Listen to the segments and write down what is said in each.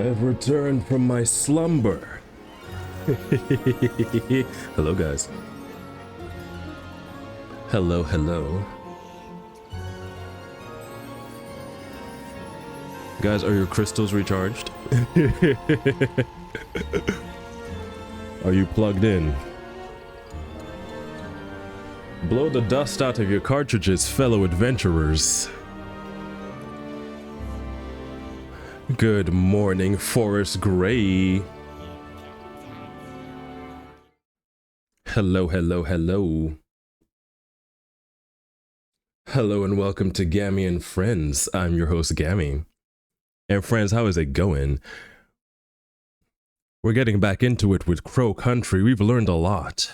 have returned from my slumber. Hello, guys. Hello, hello. Guys, are your crystals recharged? Are you plugged in? Blow the dust out of your cartridges, fellow adventurers. Good morning, Forest Gray. Hello, hello, hello. Hello and welcome to Gammy and Friends. I'm your host, Gammy. And friends, how is it going? We're getting back into it with Crow Country. We've learned a lot.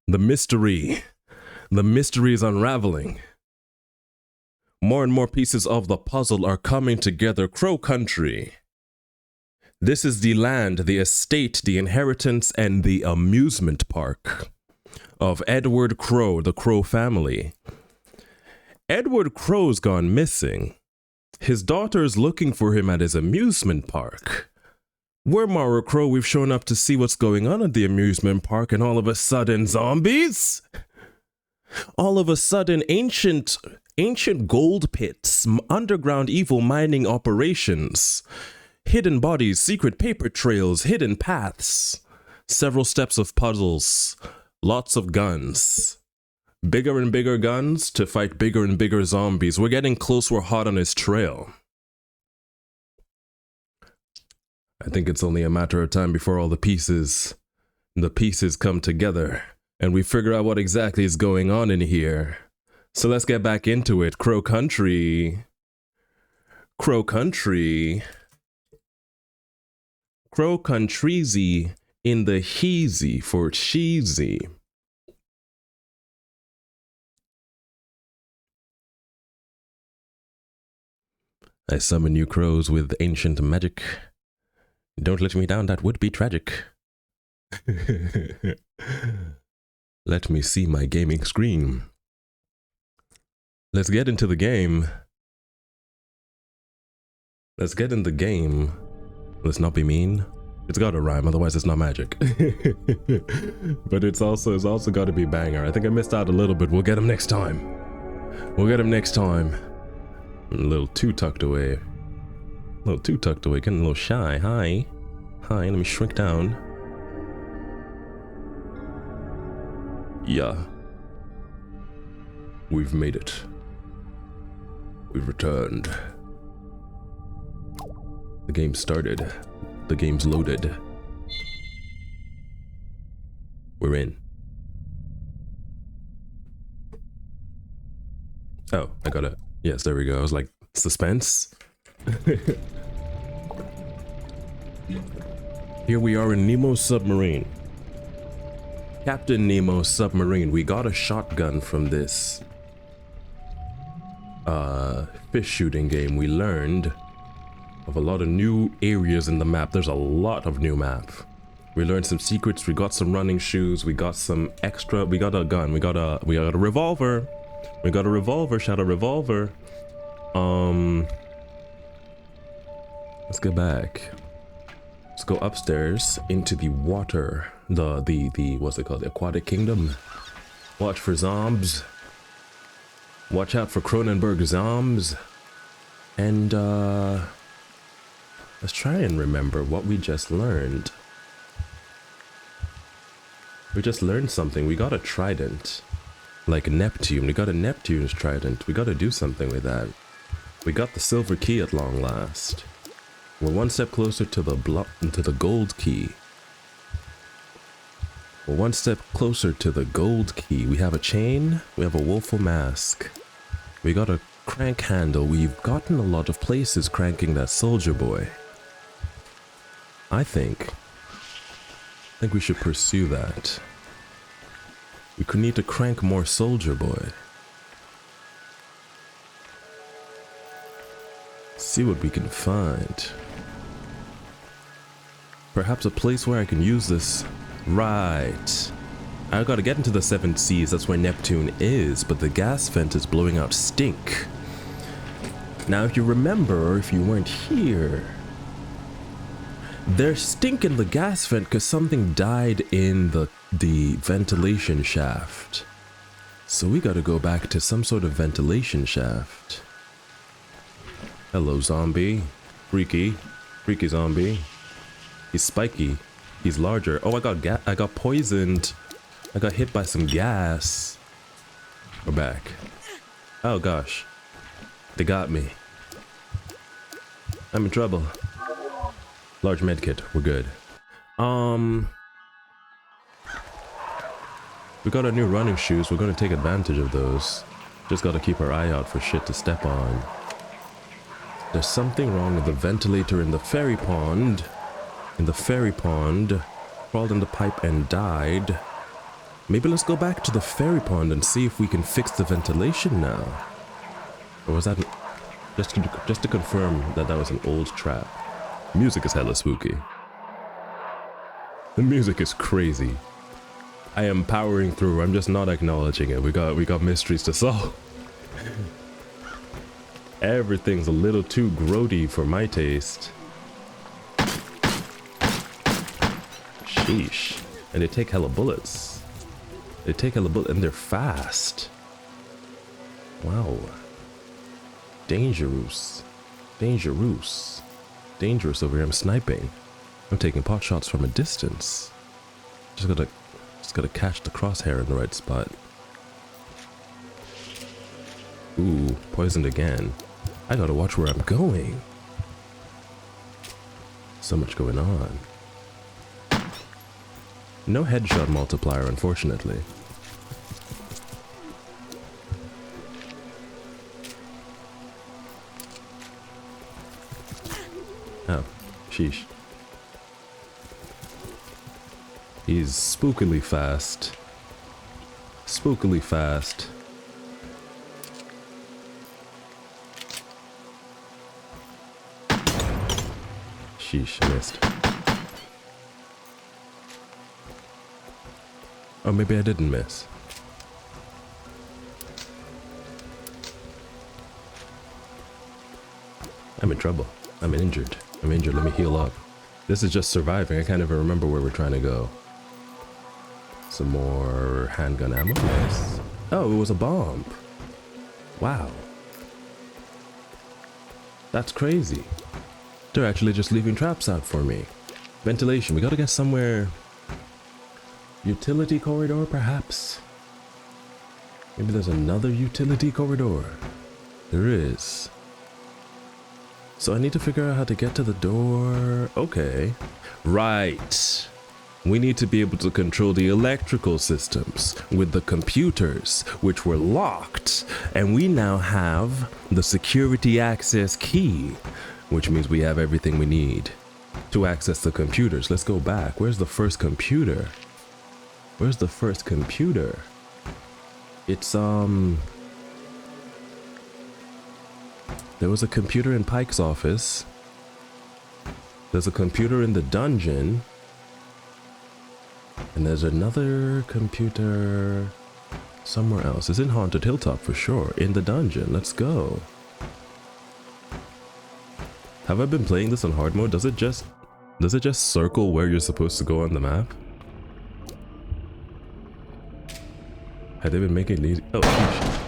The mystery is unraveling. More and more pieces of the puzzle are coming together. Crow Country. This is the land, the estate, the inheritance, and the amusement park of Edward Crow, the Crow family. Edward Crow's gone missing. His daughter's looking for him at his amusement park. We're Mara Crow. We've shown up to see what's going on at the amusement park, and all of a sudden, zombies? All of a sudden, ancient gold pits, underground evil mining operations, hidden bodies, secret paper trails, hidden paths, several steps of puzzles, lots of guns. Bigger and bigger guns to fight bigger and bigger zombies. We're getting close, we're hot on his trail. I think it's only a matter of time before all the pieces come together and we figure out what exactly is going on in here. So let's get back into it. Crow Country. Crow Country. Crow Countryzy in the heezy for cheesy. I summon you crows with ancient magic. Don't let me down, that would be tragic. Let me see my gaming screen. Let's get into the game. Let's get in the game. Let's not be mean. It's gotta rhyme, otherwise it's not magic. But it's also gotta be banger. I think I missed out a little bit. We'll get him next time. A little too tucked away. Getting a little shy. Hi, let me shrink down. Yeah. We've made it. We've returned. The game started. The game's loaded. We're in. Oh, I got it. Yes, there we go. I was like, suspense? Here we are in Nemo's submarine. Captain Nemo's submarine. We got a shotgun from this fish shooting game. We learned of a lot of new areas in the map. There's a lot of new map. We learned some secrets. We got some running shoes. We got some extra. We got a gun. We got a revolver. We got a revolver. Shadow revolver. Let's go back. Let's go upstairs into the water. The what's it called? The aquatic kingdom. Watch for zombs. Watch out for Cronenberg zombs. And let's try and remember what we just learned. We just learned something. We got a trident. Like Neptune. We got a Neptune's trident. We got to do something with that. We got the silver key at long last. We're one step closer to the gold key. We're one step closer to the gold key. We have a chain. We have a woeful mask. We got a crank handle. We've gotten a lot of places cranking that soldier boy. I think we should pursue that. We could need to crank more soldier boy. See what we can find. Perhaps a place where I can use this. Right. I gotta get into the 7 seas, that's where Neptune is, but the gas vent is blowing out stink. Now if you remember, or if you weren't here, They're stinking the gas vent because something died in the ventilation shaft. So we gotta go back to some sort of ventilation shaft. Hello, zombie. Freaky. Freaky zombie. He's spiky. He's larger. Oh, I got poisoned. I got hit by some gas. We're back. Oh gosh. They got me. I'm in trouble. Large medkit. We're good. We got our new running shoes. We're gonna take advantage of those. Just gotta keep our eye out for shit to step on. There's something wrong with the ventilator in the fairy pond. In the fairy pond. Crawled in the pipe and died. Maybe let's go back to the fairy pond and see if we can fix the ventilation now. Or was that... Just to confirm that was an old trap. Music is hella spooky. The music is crazy. I am powering through. I'm just not acknowledging it. We got mysteries to solve. Everything's a little too grody for my taste. Sheesh. And they take hella bullets. They take hella bullets and they're fast. Wow. Dangerous. Dangerous. Dangerous over here. I'm sniping. I'm taking pot shots from a distance. Just gotta catch the crosshair in the right spot. Ooh, poisoned again. I gotta watch where I'm going. So much going on. No headshot multiplier, unfortunately. Oh, sheesh. He's spookily fast. Spookily fast. Sheesh, missed. Or maybe I didn't miss. I'm in trouble. I'm injured. I'm injured. Let me heal up. This is just surviving. I can't even remember where we're trying to go. Some more handgun ammo. Nice. Oh, it was a bomb. Wow. That's crazy. They're actually just leaving traps out for me. Ventilation. We gotta get somewhere. Utility corridor, perhaps? Maybe there's another utility corridor. There is. So I need to figure out how to get to the door. Okay. Right. We need to be able to control the electrical systems with the computers, which were locked. And we now have the security access key, which means we have everything we need to access the computers. Let's go back. Where's the first computer? Where's the first computer? It's, there was a computer in Pike's office. There's a computer in the dungeon. And there's another computer somewhere else. It's in Haunted Hilltop for sure. In the dungeon. Let's go. Have I been playing this on hard mode? Does it just circle where you're supposed to go on the map? Have they been making it easy? Oh, sheesh.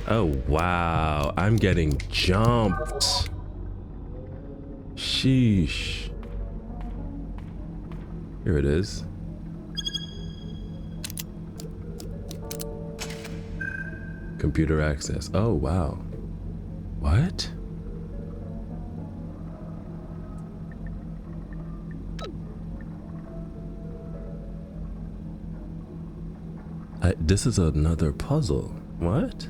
Oh, wow. I'm getting jumped. Sheesh. Here it is. Computer access. Oh, wow. What? This is another puzzle. What?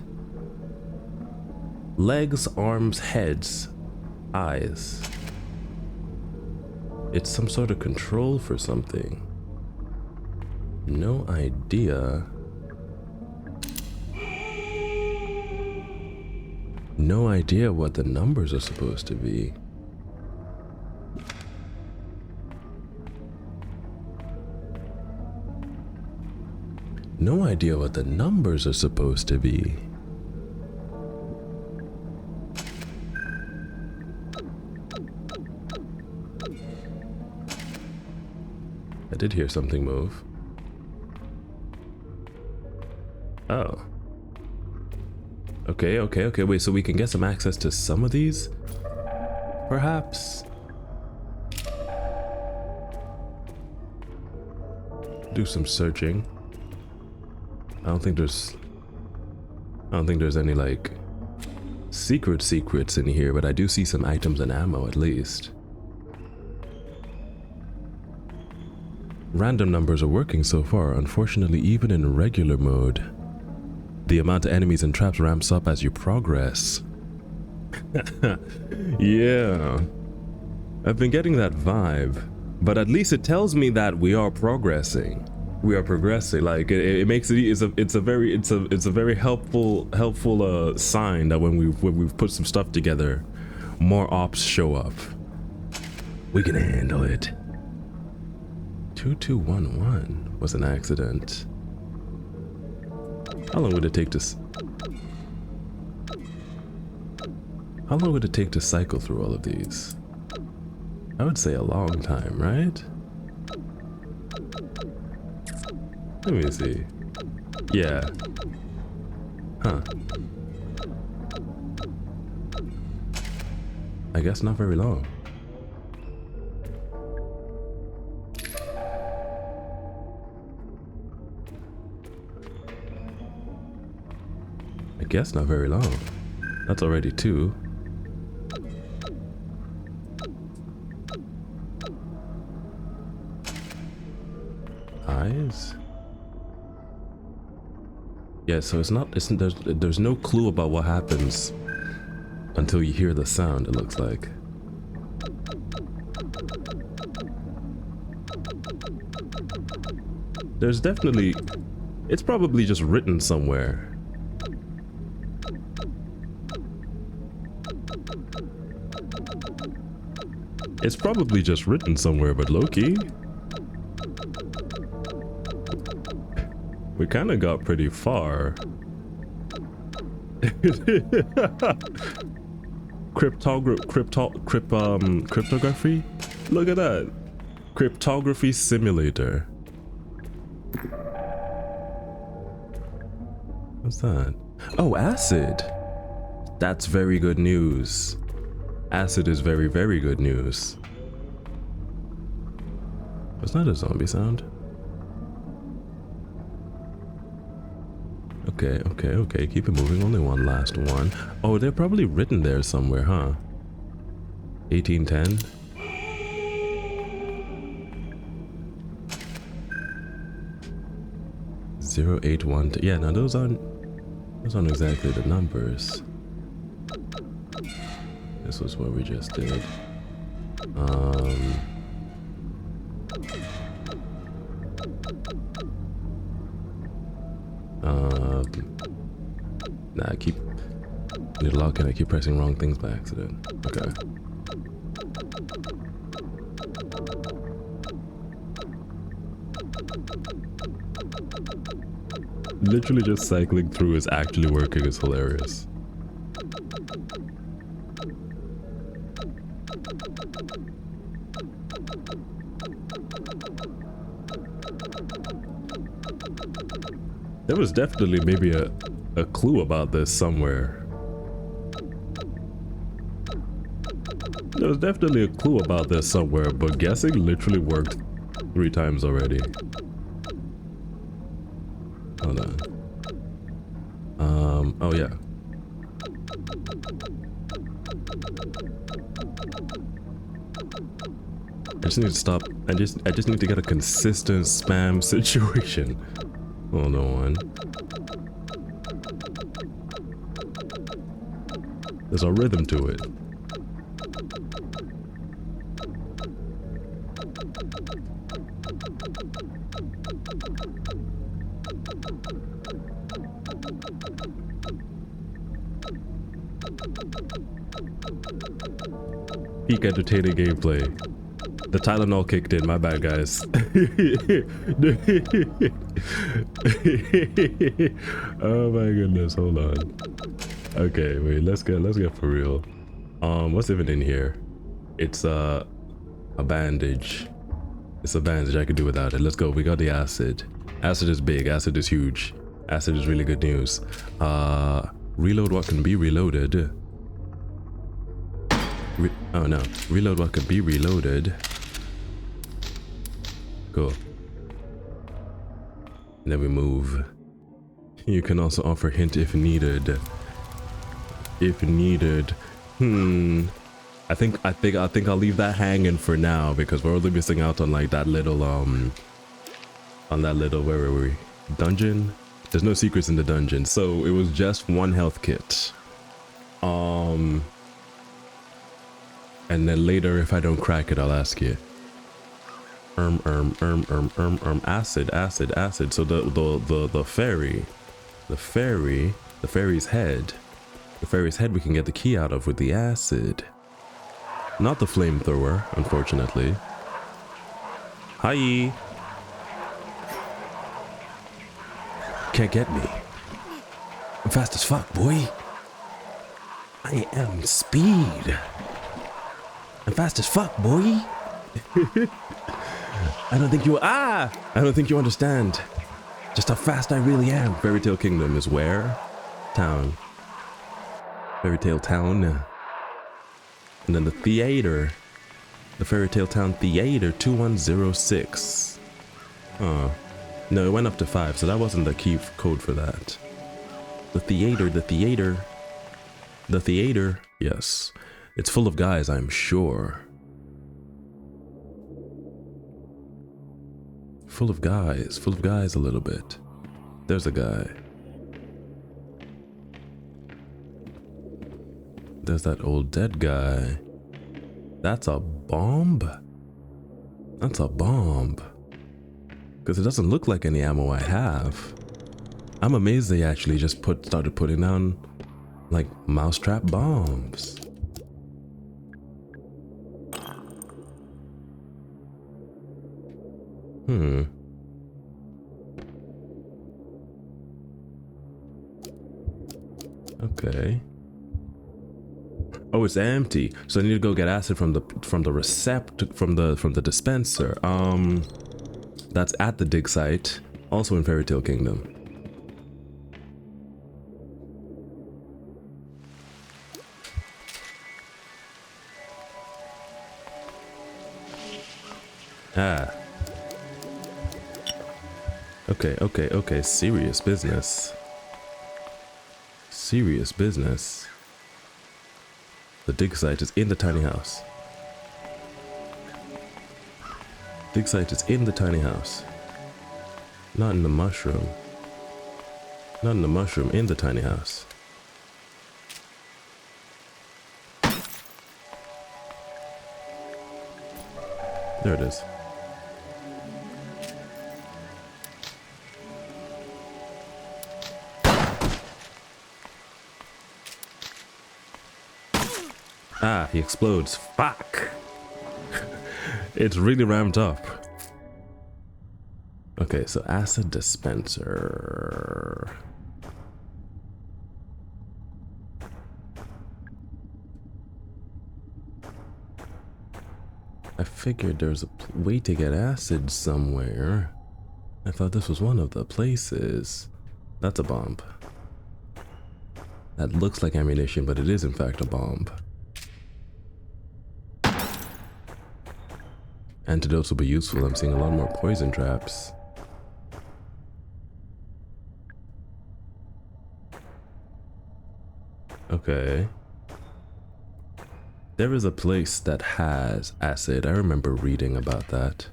Legs, arms, heads, eyes. It's some sort of control for something. No idea. No idea what the numbers are supposed to be. No idea what the numbers are supposed to be. did hear something move. Oh. Okay, okay, okay. Wait, so we can get some access to some of these? Perhaps. Do some searching. I don't think there's any like secrets in here, but I do see some items and ammo at least. Random numbers are working so far. Unfortunately, even in regular mode, the amount of enemies and traps ramps up as you progress. Yeah, I've been getting that vibe, but at least it tells me that we are progressing. We are progressing. Like it makes it's a very helpful sign that when we've put some stuff together, more ops show up. We can handle it. 2211 was an accident. How long would it take to cycle through all of these? I would say a long time, right? Let me see. Yeah. Huh. I guess not very long. I guess not very long. That's already 2. Eyes? Yeah, so there's no clue about what happens until you hear the sound, it looks like. There's definitely, it's probably just written somewhere. It's probably just written somewhere, but low-key, we kind of got pretty far. Cryptography? Look at that. Cryptography simulator. What's that? Oh, acid. That's very good news. Acid is very, very good news. Was that a zombie sound? Okay, okay, okay. Keep it moving. Only one last one. Oh, they're probably written there somewhere, huh? 1810. Zero 812. Yeah, now those aren't exactly the numbers. This was what we just did. Nah, I need to lock in. I keep pressing wrong things by accident. Okay. Literally just cycling through is actually working. Is hilarious. There was definitely maybe a clue about this somewhere. There was definitely a clue about this somewhere, but guessing literally worked 3 times already. Hold on. Oh yeah. I just need to stop. I just need to get a consistent spam situation. Hold on. There's a rhythm to it. Peak entertaining gameplay. The Tylenol kicked in, my bad guys. Oh my goodness, hold on. Okay, wait, let's get for real. What's even in here? It's a bandage. It's a bandage, I could do without it. Let's go, we got the acid. Acid is big, acid is huge. Acid is really good news. Reload what can be reloaded. Oh no, reload what can be reloaded. Cool. And then we move. You can also offer hint if needed. If needed. I think I'll leave that hanging for now because we're only missing out on like that little on that little, where were we? Dungeon? There's no secrets in the dungeon, so it was just one health kit. And then later, if I don't crack it, I'll ask you. Acid. So the fairy's head we can get the key out of with the acid. Not the flamethrower, unfortunately. Hi. Can't get me. I'm fast as fuck, boy. I am speed. I'm fast as fuck, boy. I don't think you understand just how fast I really am. Fairy Tale Kingdom is where? Town. Fairy Tale Town. And then the theater. The Fairy Tale Town Theater 2106. Oh. No, it went up to 5, so that wasn't the key code for that. The theater. Yes. It's full of guys, I'm sure. Full of guys a little bit. There's a guy. There's that old dead guy. That's a bomb? That's a bomb. Because it doesn't look like any ammo I have. I'm amazed they actually just started putting down like mousetrap bombs. Okay. Oh, it's empty. So I need to go get acid from the dispenser. That's at the dig site, also in Fairy Tale Kingdom. Ah. Okay. Serious business. Serious business. The dig site is in the tiny house. Dig site is in the tiny house. Not in the mushroom. Not in the mushroom, in the tiny house. There it is. Ah, he explodes. Fuck! It's really ramped up. Okay, so acid dispenser. I figured there's a way to get acid somewhere. I thought this was one of the places. That's a bomb. That looks like ammunition, but it is in fact a bomb. Antidotes will be useful. I'm seeing a lot more poison traps. Okay. There is a place that has acid. I remember reading about that.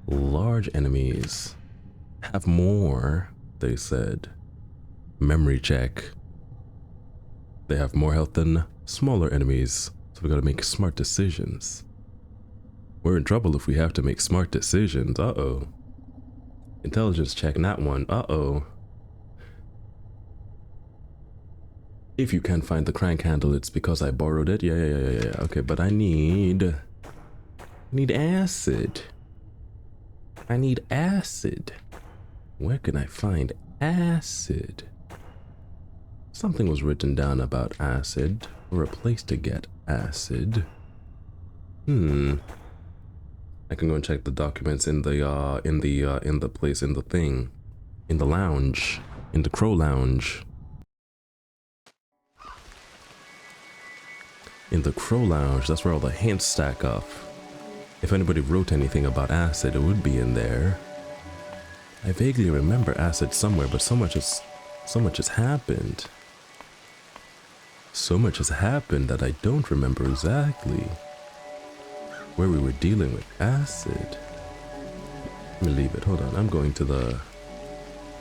Large enemies have more, they said. Memory check. They have more health than smaller enemies, so we gotta make smart decisions. We're in trouble if we have to make smart decisions. Uh-oh. Intelligence check, not one. Uh-oh. If you can't find the crank handle, it's because I borrowed it. Yeah. Okay, but I need acid. I need acid. Where can I find acid? Something was written down about acid. Or a place to get acid. I can go and check the documents in the place, in the thing. In the lounge. In the crow lounge. In the crow lounge, that's where all the hints stack up. If anybody wrote anything about acid, it would be in there. I vaguely remember acid somewhere, but so much has happened. So much has happened that I don't remember exactly where we were dealing with acid. Let me leave it. Hold on. I'm going to the...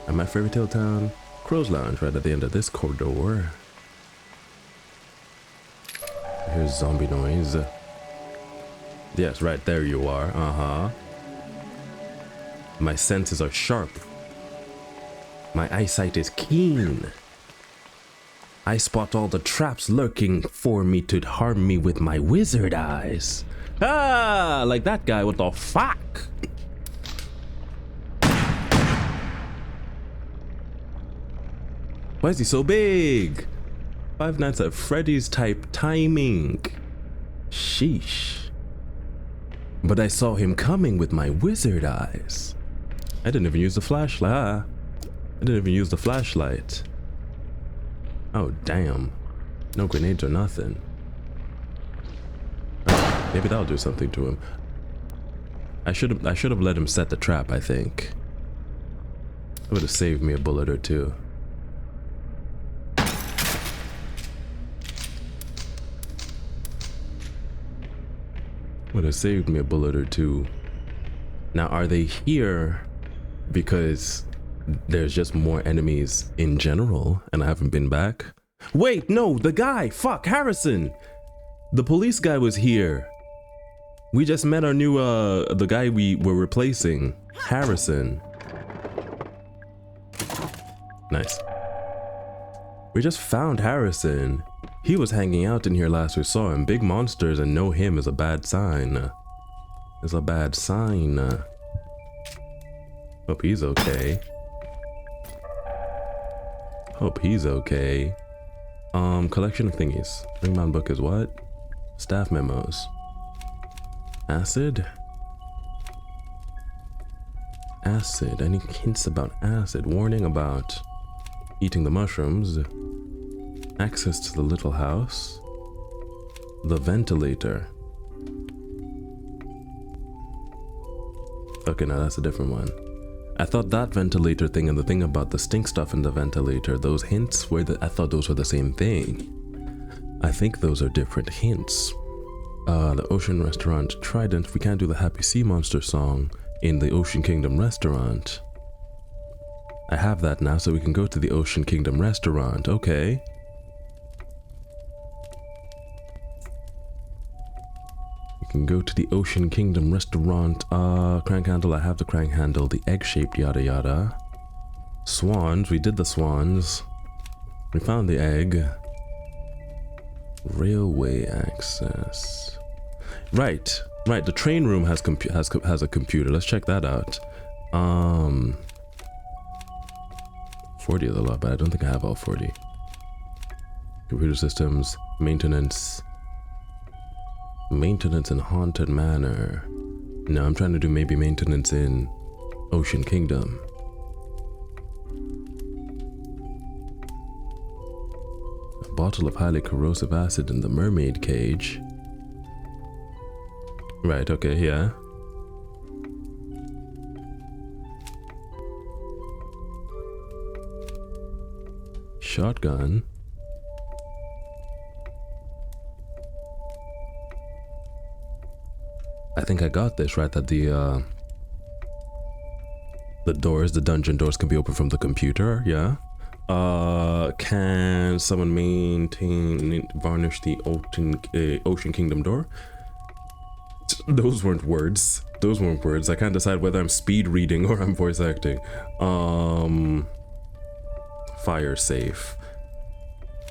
I'm at Fairy Tale Town. Crow's Lounge right at the end of this corridor. Here's zombie noise. Yes, right there you are. Uh-huh. My senses are sharp. My eyesight is keen. I spot all the traps lurking for me to harm me with my wizard eyes. Ah, like that guy. What the fuck? Why is he so big? Five Nights at Freddy's type timing. Sheesh. But I saw him coming with my wizard eyes. I didn't even use the flashlight. I didn't even use the flashlight. Oh, damn. No grenades or nothing. Oh, maybe that'll do something to him. I should have let him set the trap, I think. That would have saved me a bullet or two. Would have saved me a bullet or two. Now, are they here because there's just more enemies in general and I haven't been back? Wait, no, the guy! Fuck, Harrison! The police guy was here. We just met our new, the guy we were replacing. Harrison. Nice. We just found Harrison. He was hanging out in here last we saw him. Big monsters and no him is a bad sign. Is a bad sign. Hope he's okay. Hope he's okay. Collection of thingies. Ringbound book is what? Staff memos. Acid? Acid. Any hints about acid? Warning about eating the mushrooms. Access to the little house. The ventilator. Okay, no, that's a different one. I thought that ventilator thing and the thing about the stink stuff in the ventilator, those hints were I thought those were the same thing. I think those are different hints. The Ocean Restaurant Trident. We can't do the Happy Sea Monster song in the Ocean Kingdom restaurant. I have that now, so we can go to the Ocean Kingdom restaurant. Okay. We can go to the Ocean Kingdom restaurant. Crank handle. I have the crank handle. The egg-shaped yada yada. Swans. We did the swans. We found the egg. Railway access. Right. Right. The train room has a computer. Let's check that out. 40 is a lot, but I don't think I have all 40. Computer systems, maintenance. Maintenance in Haunted Manor. No, I'm trying to do maybe maintenance in Ocean Kingdom. A bottle of highly corrosive acid in the mermaid cage. Right, okay, yeah. Shotgun. I think I got this right, that the doors, the dungeon doors can be opened from the computer, yeah. Can someone varnish the Ocean Kingdom door? Those weren't words. Those weren't words. I can't decide whether I'm speed reading or I'm voice acting. Fire safe.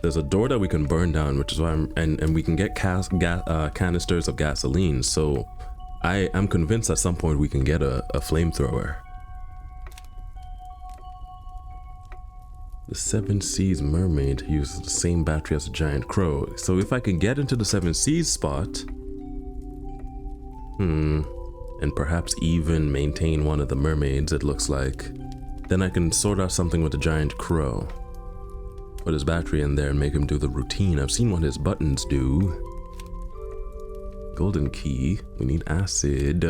There's a door that we can burn down, which is why and we can get canisters of gasoline. So I am convinced at some point we can get a flamethrower. The Seven Seas Mermaid uses the same battery as a giant crow. So if I can get into the Seven Seas spot, and perhaps even maintain one of the mermaids, it looks like, then I can sort out something with the giant crow. Put his battery in there and make him do the routine. I've seen what his buttons do. Golden key. We need acid.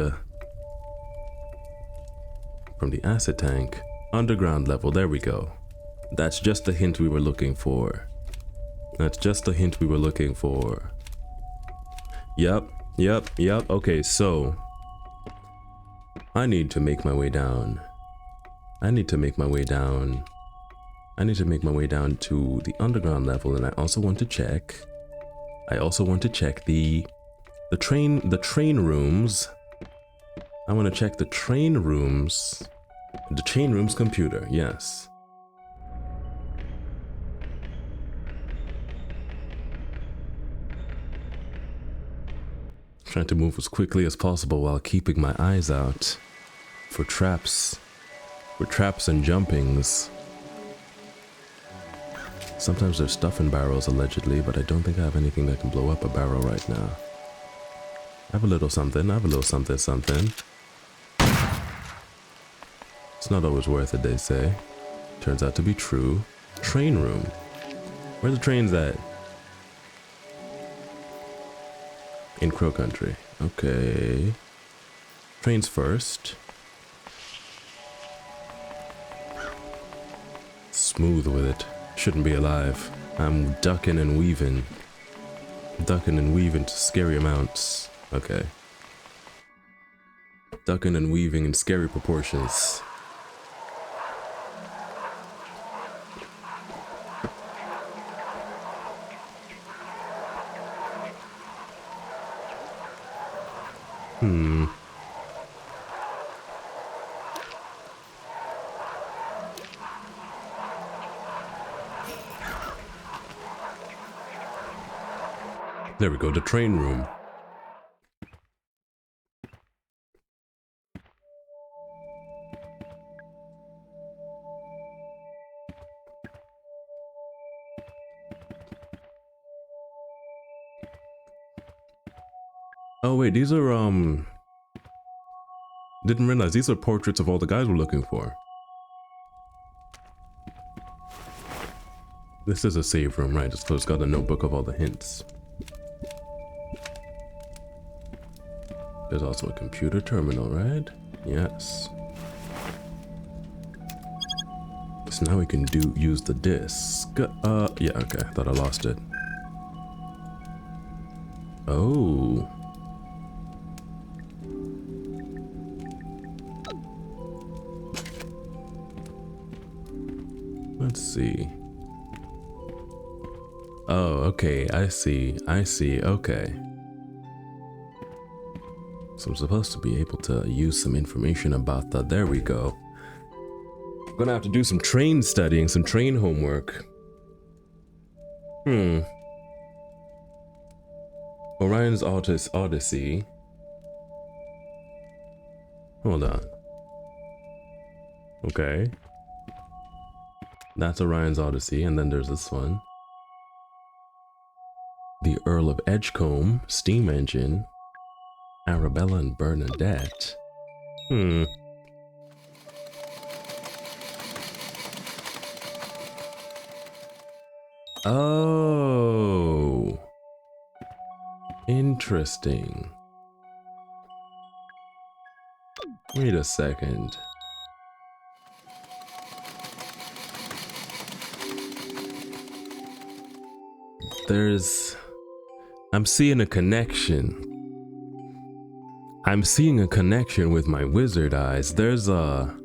From the acid tank. Underground level. There we go. That's just the hint we were looking for. That's just the hint we were looking for. Yep. Okay, so I need to make my way down. I need to make my way down to the underground level, and I also want to check the train rooms. I want to check the train rooms. The train rooms computer, yes. Trying to move as quickly as possible while keeping my eyes out for traps. For traps and jumpings. Sometimes there's stuff in barrels, allegedly, but I don't think I have anything that can blow up a barrel right now. I have a little something. It's not always worth it, they say. Turns out to be true. Train room. Where the trains at? In Crow Country. Okay. Trains first. Smooth with it. Shouldn't be alive. I'm ducking and weaving. Ducking and weaving to scary amounts. Okay. Ducking and weaving in scary proportions. There we go, the train room. Oh wait, these are didn't realize these are portraits of all the guys we're looking for. This is a save room, right? So it's got a notebook of all the hints. There's also a computer terminal, right? Yes. So now we can use the disc. Yeah, okay. I thought I lost it. Oh. Let's see. Oh, okay. I see. Okay. So I'm supposed to be able to use some information about that. There we go. I'm gonna have to do some train studying, some train homework. Orion's Odyssey. Hold on. Okay. That's Orion's Odyssey, and then there's this one. The Earl of Edgecombe, Steam Engine. Arabella and Bernadette. Oh. Interesting. Wait a second. I'm seeing a connection. I'm seeing a connection with my wizard eyes. There's an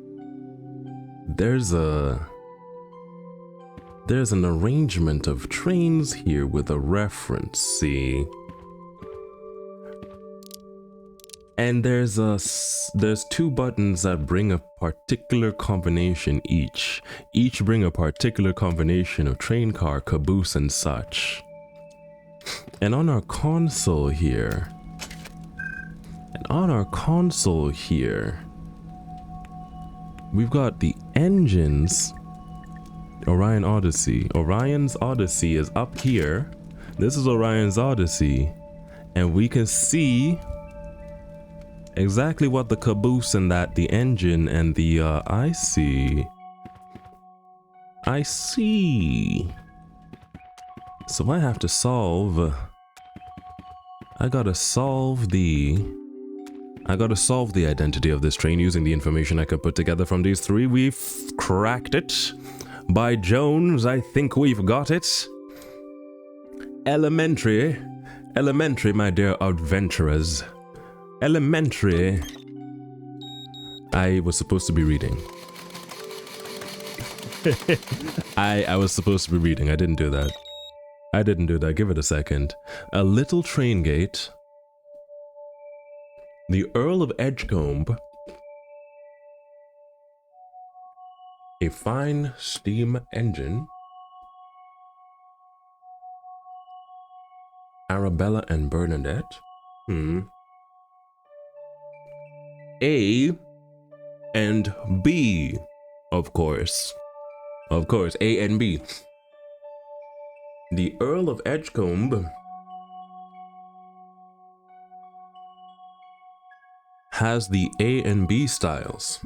arrangement of trains here with a reference, see? And there's two buttons that bring a particular combination each. Each bring a particular combination of train, car, caboose, and such. And on our console here, we've got the engines. Orion Odyssey. Orion's Odyssey is up here. This is Orion's Odyssey. And we can see exactly what the caboose and that, the engine and the, I see. So I have to solve. I gotta solve the identity of this train using the information I could put together from these three. We've cracked it. By Jones, I think we've got it. Elementary, my dear adventurers. Elementary. I was supposed to be reading. I was supposed to be reading. I didn't do that. Give it a second. A little train gate. The Earl of Edgecombe. A fine steam engine. Arabella and Bernadette. A and B. Of course, A and B. The Earl of Edgecombe has the A and B styles.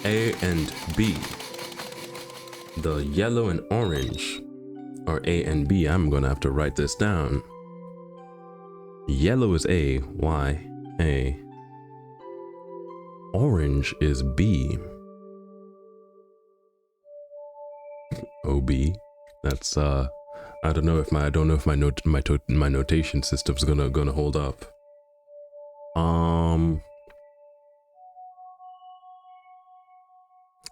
A and B. The yellow and orange are A and B. I'm gonna have to write this down. Yellow is A. Why? A. Orange is B. OB. That's I don't know if my notation system's gonna hold up.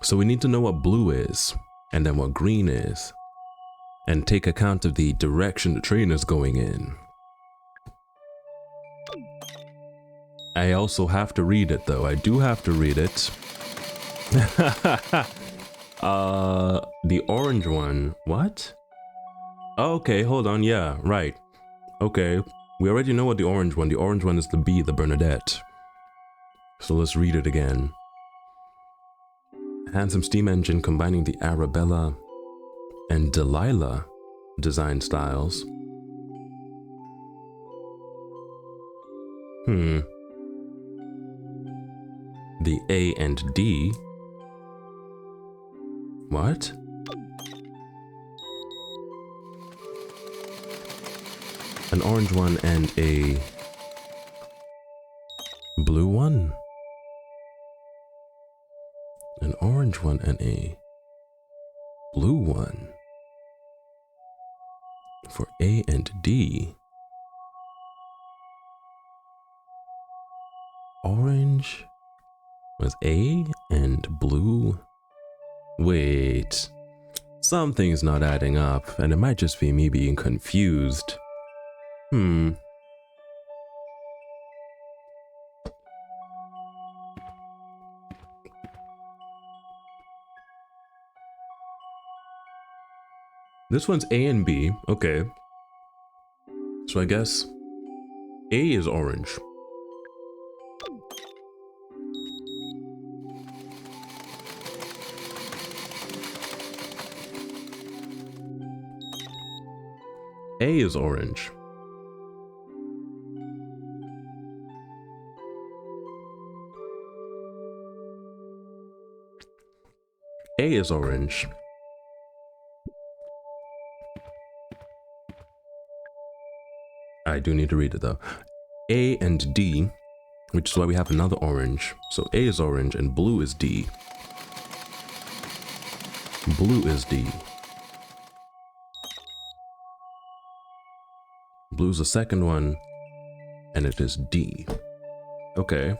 So we need to know what blue is, and then what green is, and take account of the direction the train is going in. I also have to read it though. I do have to read it. The orange one. What? Okay, hold on. Yeah, right. Okay, we already know what the orange one. The orange one is the B, the Bernadette. So let's read it again. Handsome steam engine combining the Arabella and Delilah design styles. The A and D. What? An orange one and a blue one? An orange one and a blue one for A and D. Orange was A and blue. Wait, something's not adding up, and it might just be me being confused. This one's A and B, okay. So I guess A is orange. A is orange. A is orange. I do need to read it though. A and D, which is why we have another orange. So A is orange and blue is D. Blue is D. Blue's the second one, and it is D. Okay.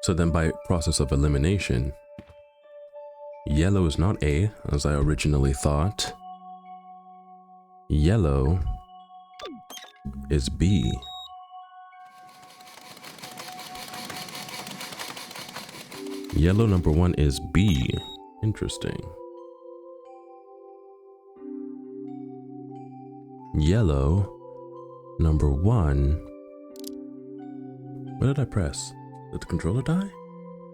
So then by process of elimination, yellow is not A, as I originally thought. Yellow is B. Yellow number one is B. Interesting. Yellow number 1. What did I press? Did the controller die?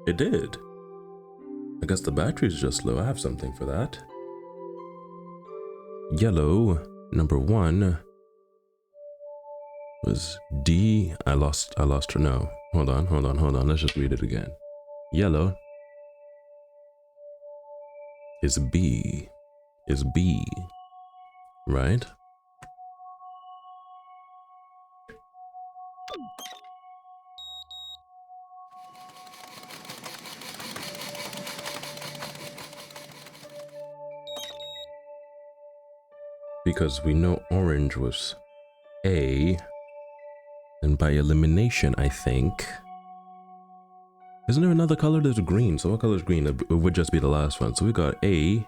It did. I guess the battery's just low. I have something for that. Yellow, number 1 was D. I lost her. No. Hold on. Let's just read it again. Yellow is B. Right? Because we know orange was A, and by elimination, I think. Isn't there another color? There's green. So what color is green? It would just be the last one. So we got A,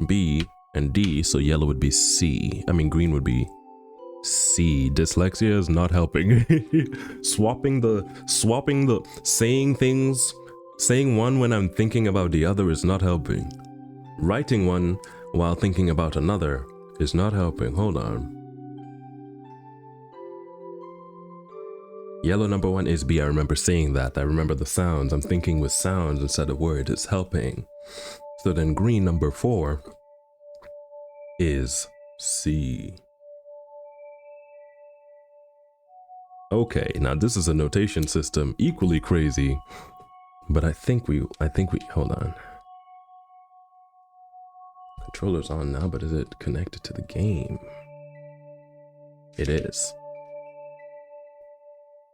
B, and D. So yellow would be C. I mean, green would be C. Dyslexia is not helping. Swapping the saying one when I'm thinking about the other is not helping. Writing one while thinking about another is not helping. Hold on. Yellow number 1 is B. I remember saying that. I remember the sounds. I'm thinking with sounds instead of words. It's helping. So then green number 4 is C. Okay, now this is a notation system equally crazy, but I think we hold on. Controller's on now, but is it connected to the game? It is.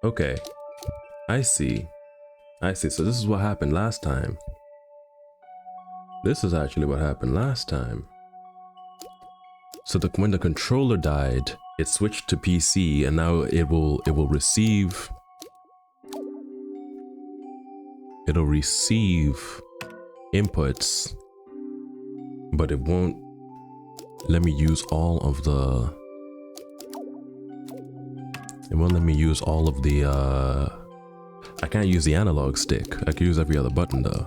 Okay, I see. So this is what happened last time. This is actually what happened last time. So when the controller died, it switched to PC, and now it will receive. It'll receive inputs, but it won't let me use all of the. It won't let me use all of the. I can't use the analog stick. I can use every other button though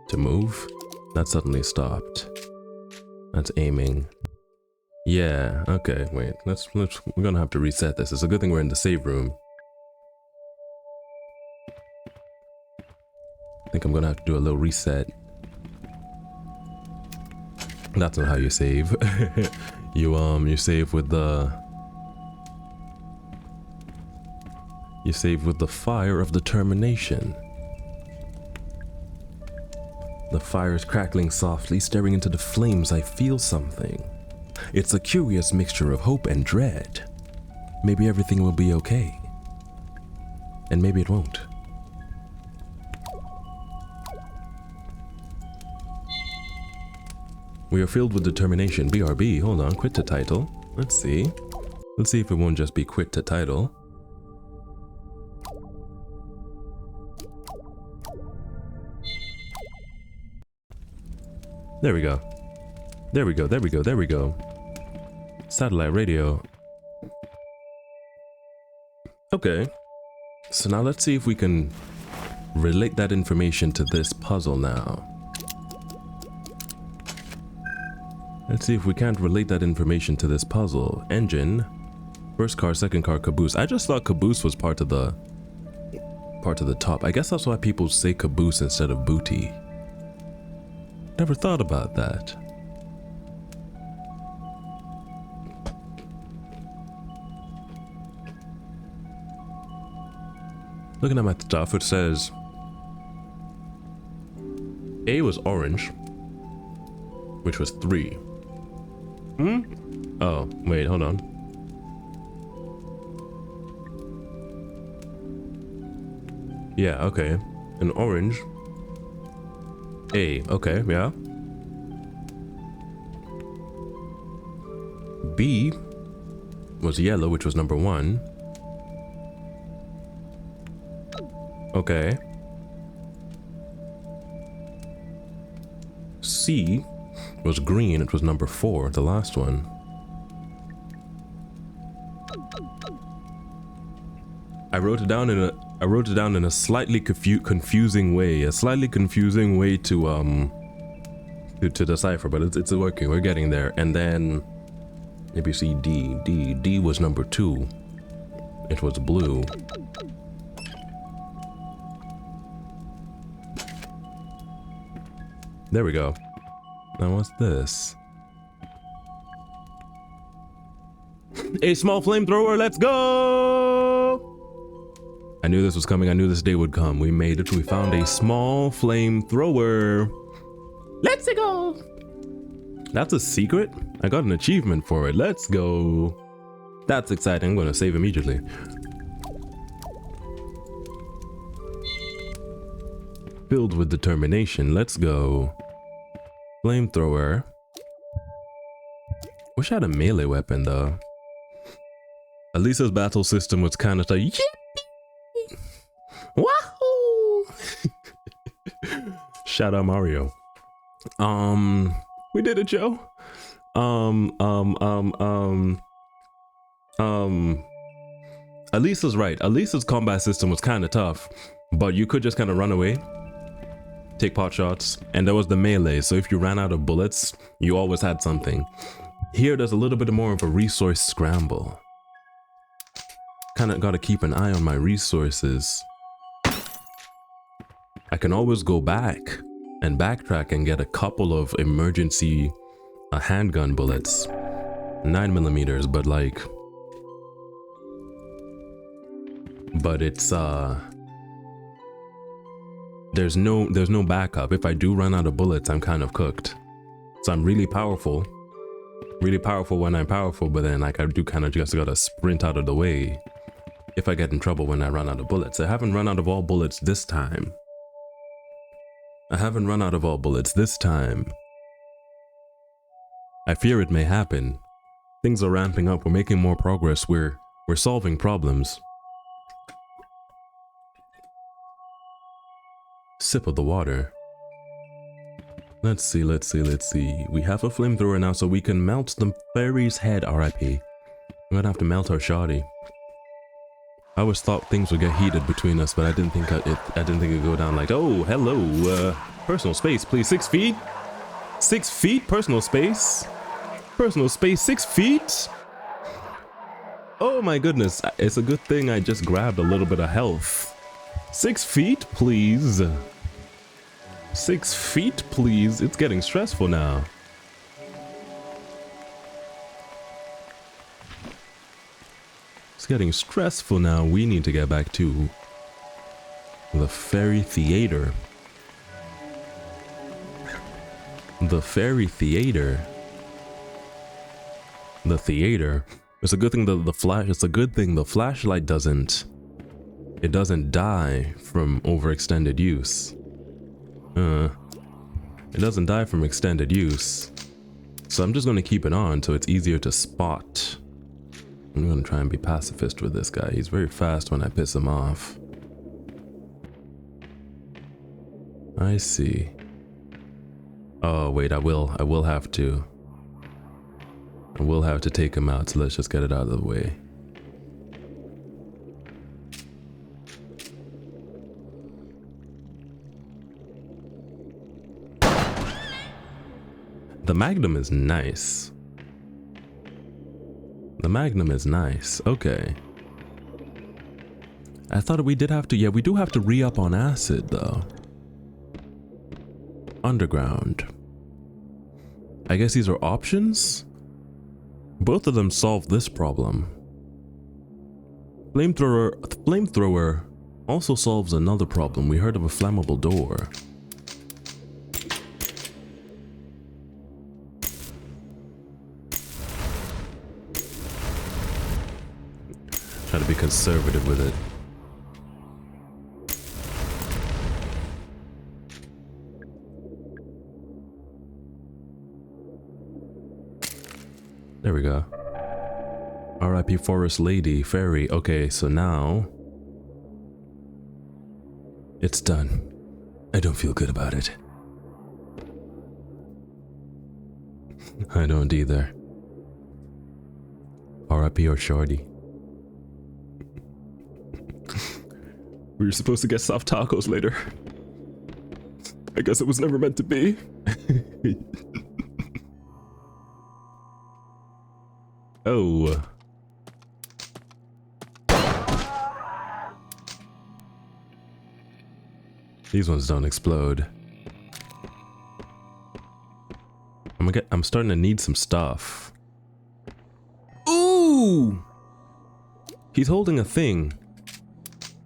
to move. That suddenly stopped. That's aiming. Yeah, okay, wait, we're gonna have to reset this. It's a good thing we're in the save room. I think I'm gonna have to do a little reset. That's not how you save. You save with the... You save with the fire of determination. The fire is crackling softly, staring into the flames. I feel something. It's a curious mixture of hope and dread. Maybe everything will be okay. And maybe it won't. We are filled with determination. BRB, hold on, quit to title. Let's see. Let's see if it won't just be quit to title. There we go. There we go, there we go, there we go. Satellite radio. Okay. So now let's see if we can relate that information to this puzzle now. Let's see if we can't relate that information to this puzzle. Engine. First car, second car, caboose. I just thought caboose was part of the top. I guess that's why people say caboose instead of booty. Never thought about that. Looking at my stuff, it says A was orange, which was 3. Oh, wait, hold on. Yeah, okay. An orange. A, okay, yeah. B was yellow, which was number 1. Okay. C was green, it was number 4, the last one. I wrote it down in a slightly confusing way, to decipher, but it's working. We're getting there. And then A, B, C, D. D was number 2. It was blue. There we go. Now what's this? A small flamethrower, let's go! I knew this was coming, I knew this day would come. We made it, we found a small flamethrower. Let's go! That's a secret? I got an achievement for it, let's go. That's exciting, I'm gonna save immediately. Filled with determination, let's go. Flamethrower. Wish I had a melee weapon though. Elisa's battle system was kind of like, yippee! Wahoo! Shout out Mario. We did it, Joe. Elisa's right. Elisa's combat system was kind of tough, but you could just kind of run away, take pot shots, and there was the melee, so if you ran out of bullets, you always had something. Here, there's a little bit more of a resource scramble. Kind of got to keep an eye on my resources. I can always go back and backtrack and get a couple of emergency handgun bullets. 9mm, but like... But it's, there's no backup. If I do run out of bullets, I'm kind of cooked. So I'm really powerful. Really powerful when I'm powerful, but then like I do kind of just gotta sprint out of the way if I get in trouble when I run out of bullets. I haven't run out of all bullets this time. I haven't run out of all bullets this time. I fear it may happen. Things are ramping up, we're making more progress, we're solving problems. Sip of the water. Let's see. We have a flamethrower now, so we can melt the fairy's head, RIP. I'm gonna have to melt her shoddy. I always thought things would get heated between us, but I didn't think it'd go down like, oh, hello, personal space, please. 6 feet? 6 feet? Personal space? Personal space, 6 feet? Oh my goodness, it's a good thing I just grabbed a little bit of health. 6 feet, please. 6 feet, please. It's getting stressful now. It's getting stressful now. We need to get back to the fairy theater. The fairy theater. The theater. It's a good thing it's a good thing the flashlight doesn't die from overextended use. It doesn't die from extended use. So I'm just gonna keep it on so it's easier to spot. I'm gonna try and be pacifist with this guy. He's very fast when I piss him off. I see. Oh wait, I will have to. I will have to take him out, so let's just get it out of the way. The Magnum is nice. The Magnum is nice. Okay. I thought we did have to, yeah, we do have to re-up on acid though. Underground. I guess these are options? Both of them solve this problem. Flamethrower also solves another problem. We heard of a flammable door. Try to be conservative with it. There we go. R.I.P. Forest Lady, Fairy. Okay, so now... it's done. I don't feel good about it. I don't either. R.I.P. or Shorty. We were supposed to get soft tacos later. I guess it was never meant to be. Oh. These ones don't explode. I'm starting to need some stuff. Ooh! He's holding a thing.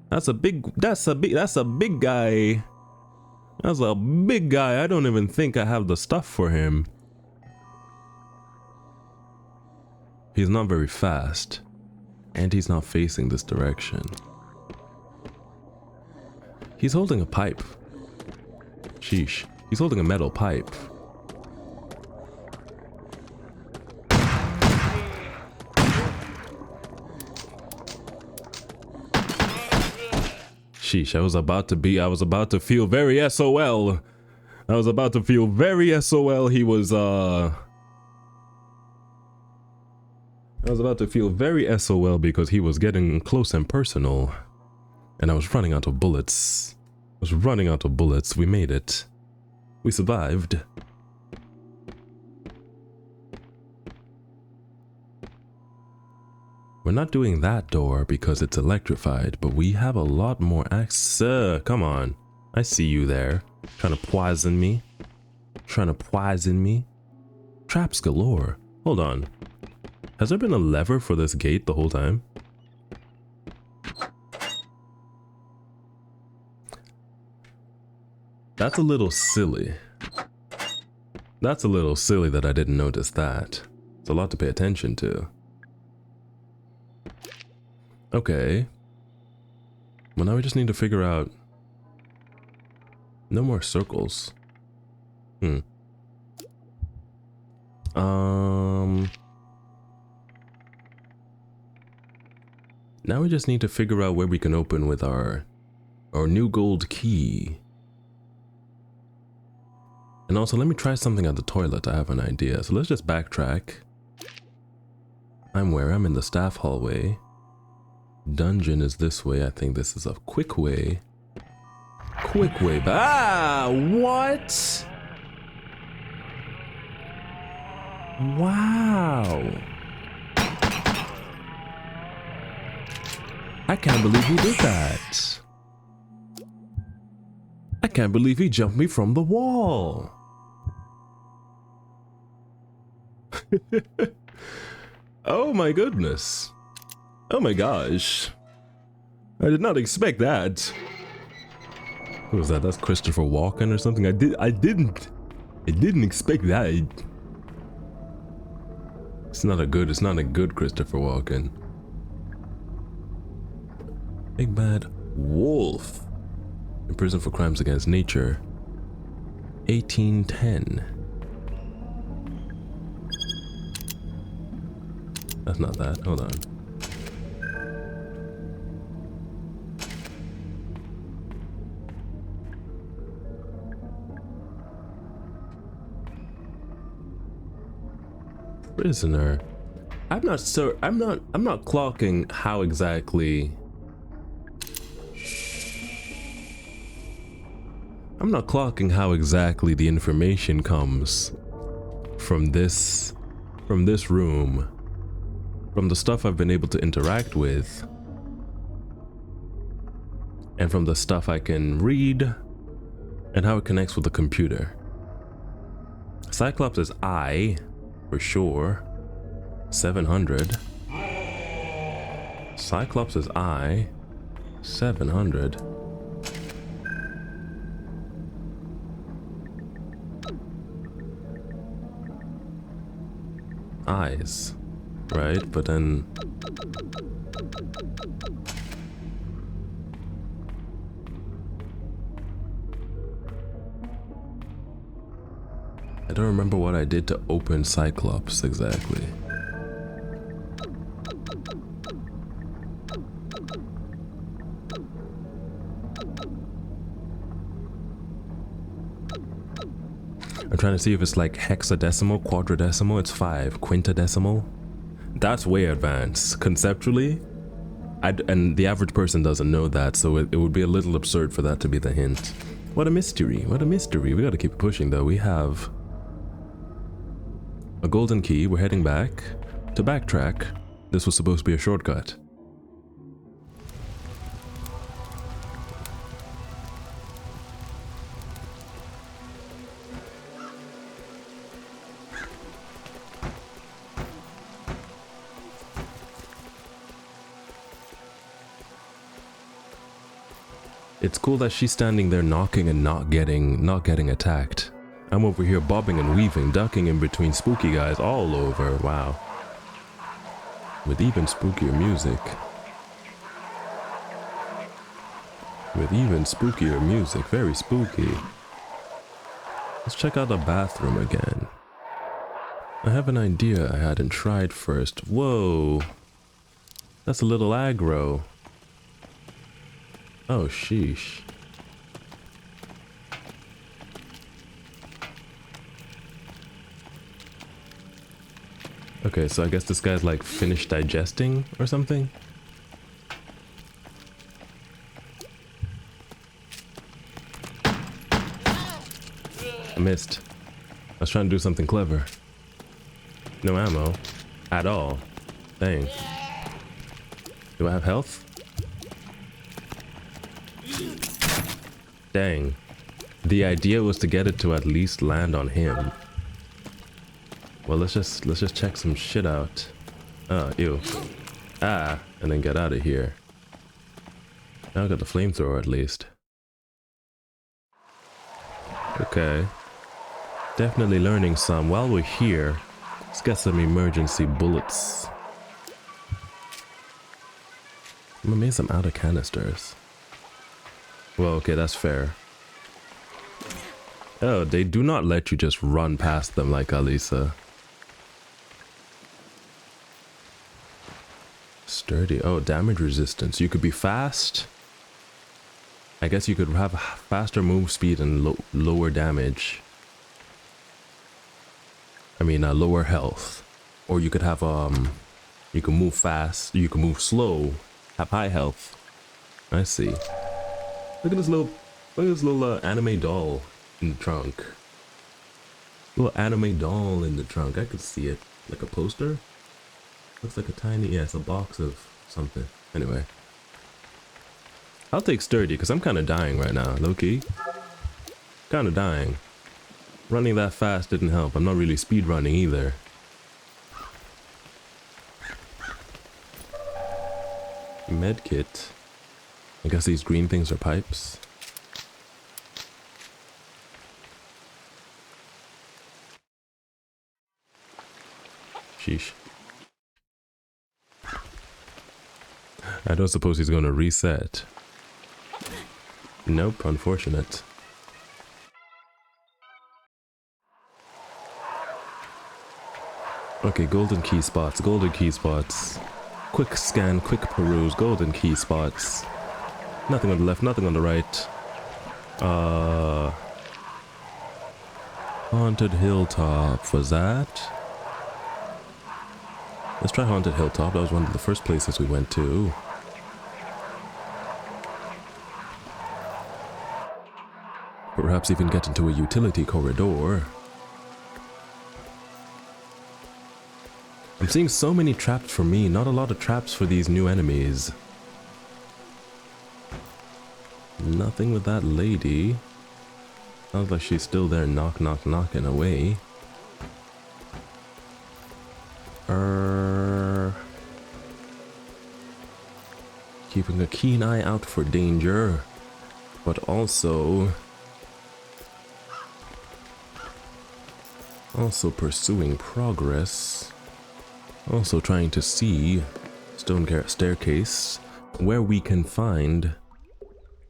That's a big guy. That's a big guy. I don't even think I have the stuff for him. He's not very fast. And he's not facing this direction. He's holding a pipe. Sheesh. He's holding a metal pipe. Sheesh, I was about to feel very SOL. I was about to feel very SOL. I was about to feel very SOL because he was getting close and personal. And I was running out of bullets. We made it. We survived. We're not doing that door because it's electrified, but we have a lot more access. Come on. I see you there. Trying to poison me. Traps galore. Hold on. Has there been a lever for this gate the whole time? That's a little silly. That's a little silly that I didn't notice that. It's a lot to pay attention to. Okay. Well, now we just need to figure out... No more circles. Now we just need to figure out where we can open with our new gold key. And also, let me try something at the toilet. I have an idea. So let's just backtrack. I'm in the staff hallway. Dungeon is this way. I think this is a quick way. Ah, what? Wow. I can't believe he did that. I can't believe he jumped me from the wall. Oh my goodness. Oh my gosh. I did not expect that. Who was that? That's Christopher Walken or something? I didn't expect that. It's not a good Christopher Walken. Big Bad Wolf. In prison for crimes against nature. 1810. That's not that. Hold on. Prisoner. I'm not clocking how exactly. I'm not clocking how exactly the information comes from this room, from the stuff I've been able to interact with, and from the stuff I can read, and how it connects with the computer. Cyclops is I, for sure. 700. Cyclops is I. 700. Eyes, right? But then I don't remember what I did to open Cyclops exactly. I'm trying to see if it's like hexadecimal, quadradecimal. It's 5. Quintadecimal. That's way advanced. Conceptually, and the average person doesn't know that, so it would be a little absurd for that to be the hint. What a mystery. What a mystery. We gotta keep pushing though. We have a golden key. We're heading back to backtrack. This was supposed to be a shortcut. It's cool that she's standing there knocking and not getting attacked. I'm over here bobbing and weaving, ducking in between spooky guys all over. Wow. With even spookier music. With even spookier music. Very spooky. Let's check out the bathroom again. I have an idea I hadn't tried first. Whoa. That's a little aggro. Oh, sheesh. Okay, so I guess this guy's like finished digesting or something? I missed. I was trying to do something clever. No ammo. At all. Dang. Do I have health? Dang. The idea was to get it to at least land on him. Well, let's just check some shit out. Oh, ew. Ah, and then get out of here. Now I got the flamethrower at least. Okay. Definitely learning some. While we're here, let's get some emergency bullets. I'm amazed I'm out of canisters. Well, okay, that's fair. Oh, they do not let you just run past them like Alisa. Sturdy. Oh, damage resistance. You could be fast. I guess you could have faster move speed and lower damage. I mean, lower health. Or you could have, you can move fast, you can move slow, have high health. I see. Look at this little anime doll in the trunk. Little anime doll in the trunk. I could see it. Like a poster? Looks like a tiny, yeah, it's a box of something. Anyway. I'll take sturdy because I'm kind of dying right now, low-key. Kind of dying. Running that fast didn't help. I'm not really speed running either. Medkit. I guess these green things are pipes. Sheesh. I don't suppose he's going to reset. Nope, unfortunate. Okay, golden key spots, golden key spots. Quick scan, quick peruse, golden key spots. Nothing on the left, nothing on the right. Haunted Hilltop, was that? Let's try Haunted Hilltop, that was one of the first places we went to. Perhaps even get into a utility corridor. I'm seeing so many traps for me, not a lot of traps for these new enemies. Nothing with that lady. Sounds like she's still there knocking away. Keeping a keen eye out for danger, but also pursuing progress. Also trying to see stone staircase where we can find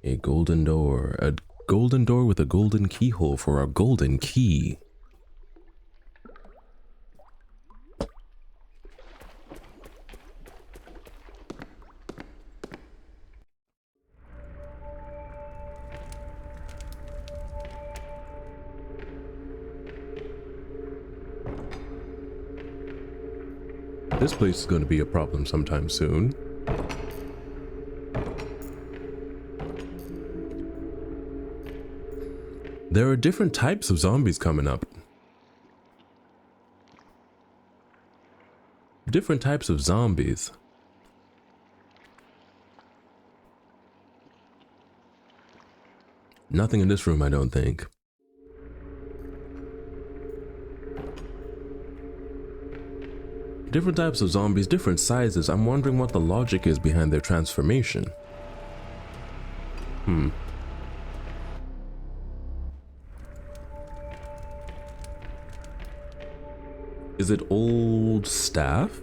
a golden door with a golden keyhole for our golden key. This place is going to be a problem sometime soon. There are different types of zombies coming up. Different types of zombies. Nothing in this room, I don't think. Different types of zombies, different sizes. I'm wondering what the logic is behind their transformation. Is it old staff?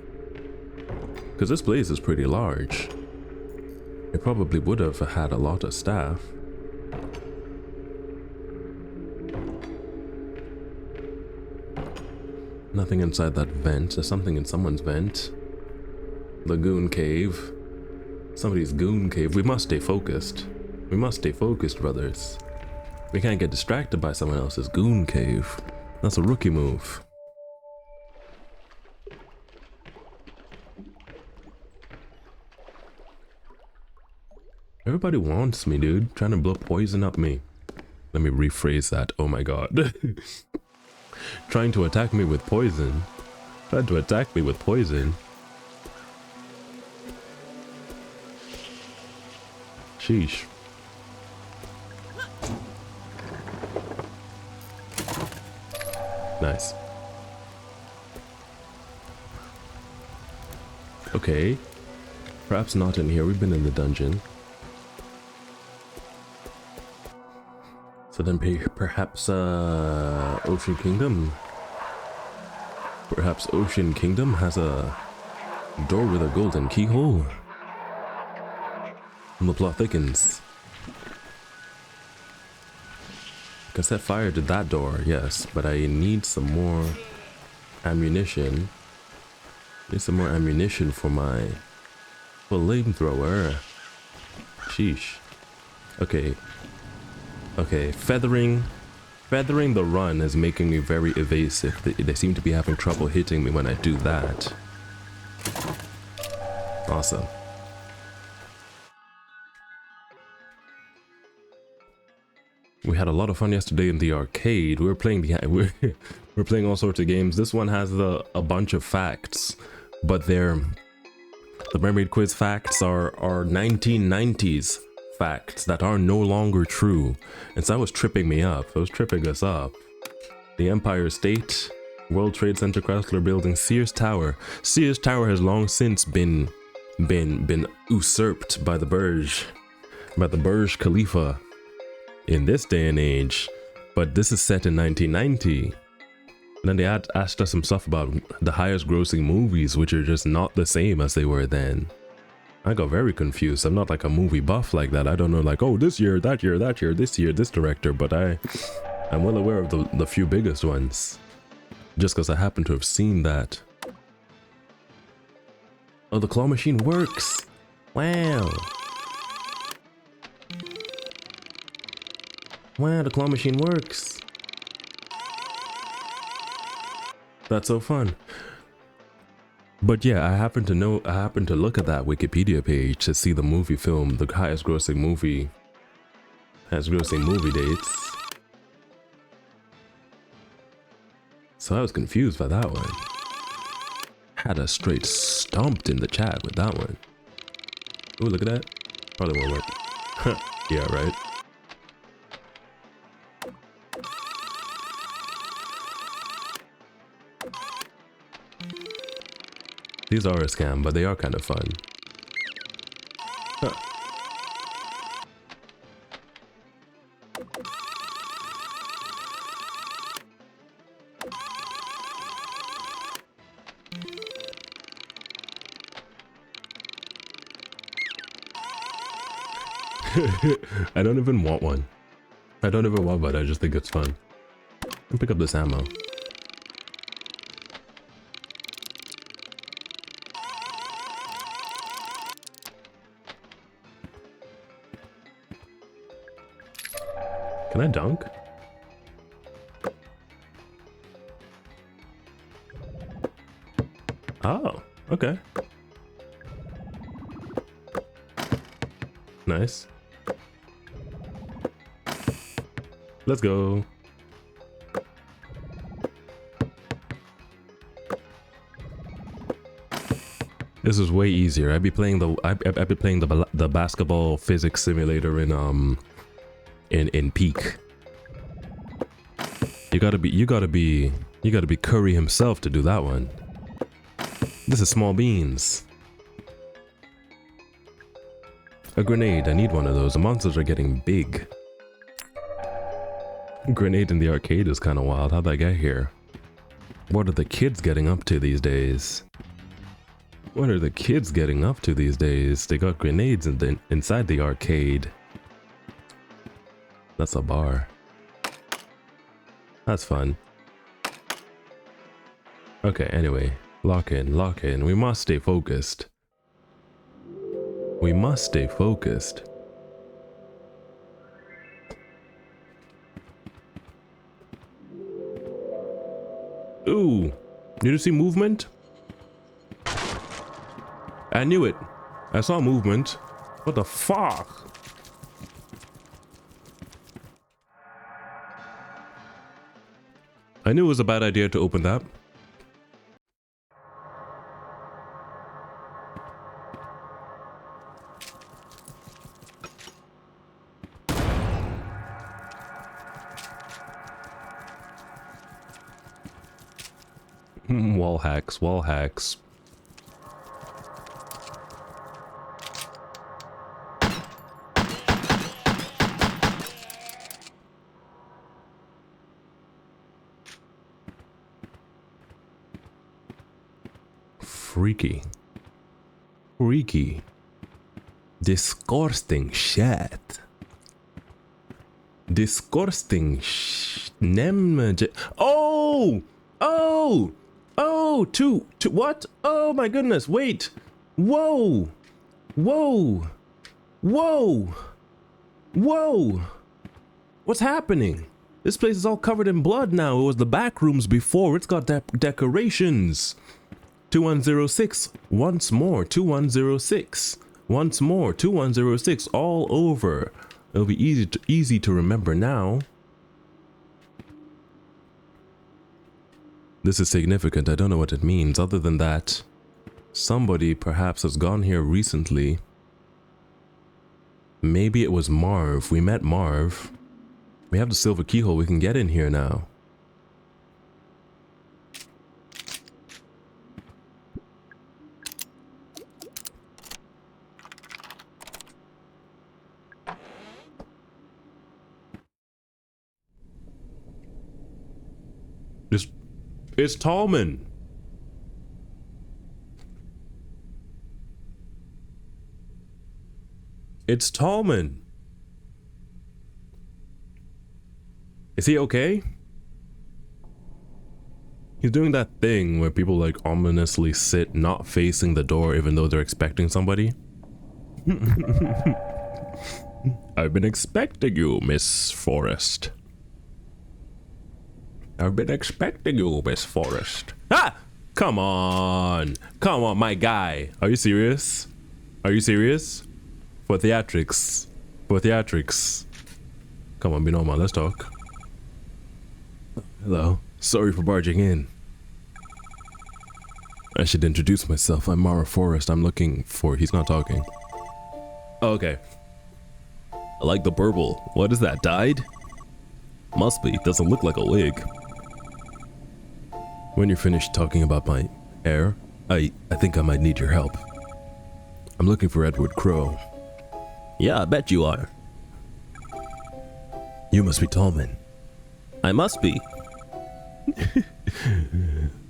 Because this place is pretty large. It probably would have had a lot of staff. Nothing inside that vent. There's something in someone's vent. The goon cave. Somebody's goon cave. We must stay focused. We must stay focused, brothers. We can't get distracted by someone else's goon cave. That's a rookie move. Everybody wants me, dude. Trying to blow poison up me. Let me rephrase that. Oh my god. Trying to attack me with poison. Trying to attack me with poison. Sheesh. Nice. Okay. Perhaps not in here. We've been in the dungeon. So then perhaps Ocean Kingdom. Perhaps Ocean Kingdom has a door with a golden keyhole. And the plot thickens. Can set fire to that door, yes, but I need some more ammunition. Need some more ammunition for my flamethrower. Sheesh. Okay. Okay, feathering the run is making me very evasive. They seem to be having trouble hitting me when I do that. Awesome. We had a lot of fun yesterday in the arcade. We were playing we're playing all sorts of games. This one has a bunch of facts, but the Mermaid Quiz facts are 1990s facts that are no longer true, and so that was tripping me up. It was tripping us up. The Empire State, World Trade Center, Chrysler Building, Sears Tower. Sears Tower has long since been usurped by the Burj Khalifa in this day and age, but this is set in 1990. And then they asked us some stuff about the highest grossing movies, which are just not the same as they were then. I got very confused. I'm not like a movie buff like that. I don't know like, oh, this year, that year, that year, this year, this director, but I'm well aware of the few biggest ones. Just because I happen to have seen that. Oh, the claw machine works! Wow! Wow, the claw machine works! That's so fun. But yeah, I happen to look at that Wikipedia page to see the movie film, the highest grossing movie dates. So I was confused by that one. Had us straight stomped in the chat with that one. Ooh, look at that. Probably won't work. Yeah, right. These are a scam, but they are kind of fun. Huh. I don't even want one. I don't even want one, I just think it's fun. I'll pick up this ammo. Can I dunk? Oh, okay. Nice. Let's go. This is way easier. I'd be playing the basketball physics simulator in Peak. You gotta be Curry himself to do that one. This is small beans. A grenade. I need one of those. The monsters are getting big. Grenade in the arcade is kind of wild. How'd I get here? What are the kids getting up to these days? What are the kids getting up to these days? They got grenades inside the arcade. That's a bar. That's fun. Okay, anyway. Lock in, lock in. We must stay focused. We must stay focused. Ooh, did you see movement? I knew it. I saw movement. What the fuck? I knew it was a bad idea to open that. Wall hacks, wall hacks. Freaky. Freaky. Disgusting shit. Disgusting Oh! Oh! Oh! Two, what? Oh my goodness, wait! Whoa! Whoa! Whoa! Whoa! What's happening? This place is all covered in blood now. It was the back rooms before. It's got decorations. 2106. Once more. 2106. Once more. 2106. All over. It'll be easy to remember now. This is significant. I don't know what it means. Other than that, somebody perhaps has gone here recently. Maybe it was Marv. We met Marv. We have the silver keyhole. We can get in here now. It's Tallman. It's Tallman. Is he okay? He's doing that thing where people like ominously sit not facing the door even though they're expecting somebody. I've been expecting you, Miss Forrest. I've been expecting you, Miss Forrest. Ah! Come on. Come on, my guy. Are you serious? Are you serious? For theatrics. For theatrics. Come on, be normal. Let's talk. Hello. Sorry for barging in. I should introduce myself. I'm Mara Forrest. I'm looking for... He's not talking. Oh, okay. I like the burble. What is that? Dyed? Must be. Doesn't look like a wig. When you're finished talking about my hair, I think I might need your help. I'm looking for Edward Crow. Yeah, I bet you are. You must be Tallman. I must be.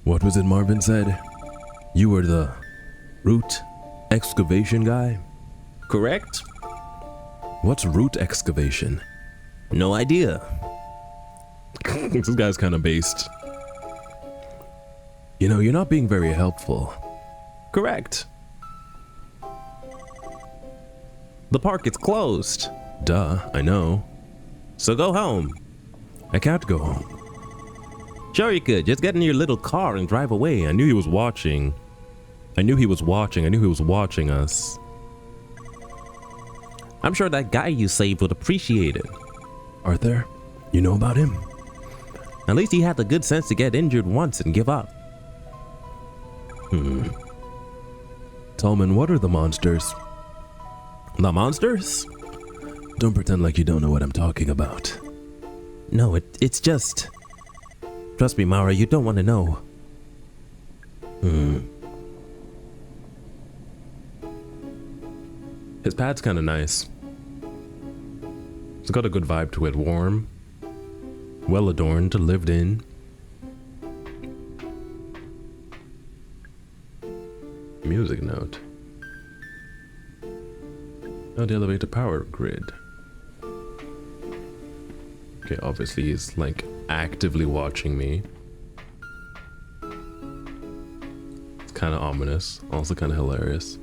What was it Marvin said? You were the root excavation guy? Correct. What's root excavation? No idea. This guy's kind of based. You know, you're not being very helpful. Correct. The park is closed. Duh, I know. So go home. I can't go home. Sure you could. Just get in your little car and drive away. I knew he was watching. I knew he was watching. I knew he was watching us. I'm sure that guy you saved would appreciate it. Arthur, you know about him? At least he had the good sense to get injured once and give up. Tallman, what are the monsters? The monsters? Don't pretend like you don't know what I'm talking about. No, it's just... Trust me, Mara, you don't want to know. His pad's kind of nice. It's got a good vibe to it. Warm. Well adorned, lived in. Music note. Oh, the elevator power grid. Okay, obviously he's like actively watching me. It's kind of ominous, also kind of hilarious.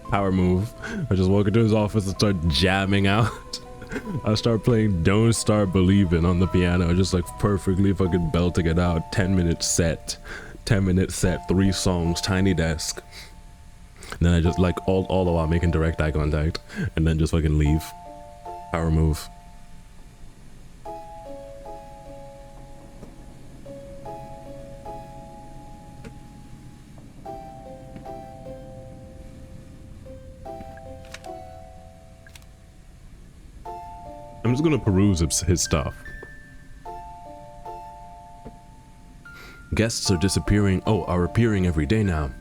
Power move. I just walk into his office and start jamming out. I start playing Don't Start Believin' on the piano, just like perfectly fucking belting it out. 10-minute set. 10-minute set, 3 songs, tiny desk. And then I just like all the while making direct eye contact and then just fucking leave. Power move. I'm just gonna peruse his stuff. Guests are disappearing. Oh, are appearing every day now.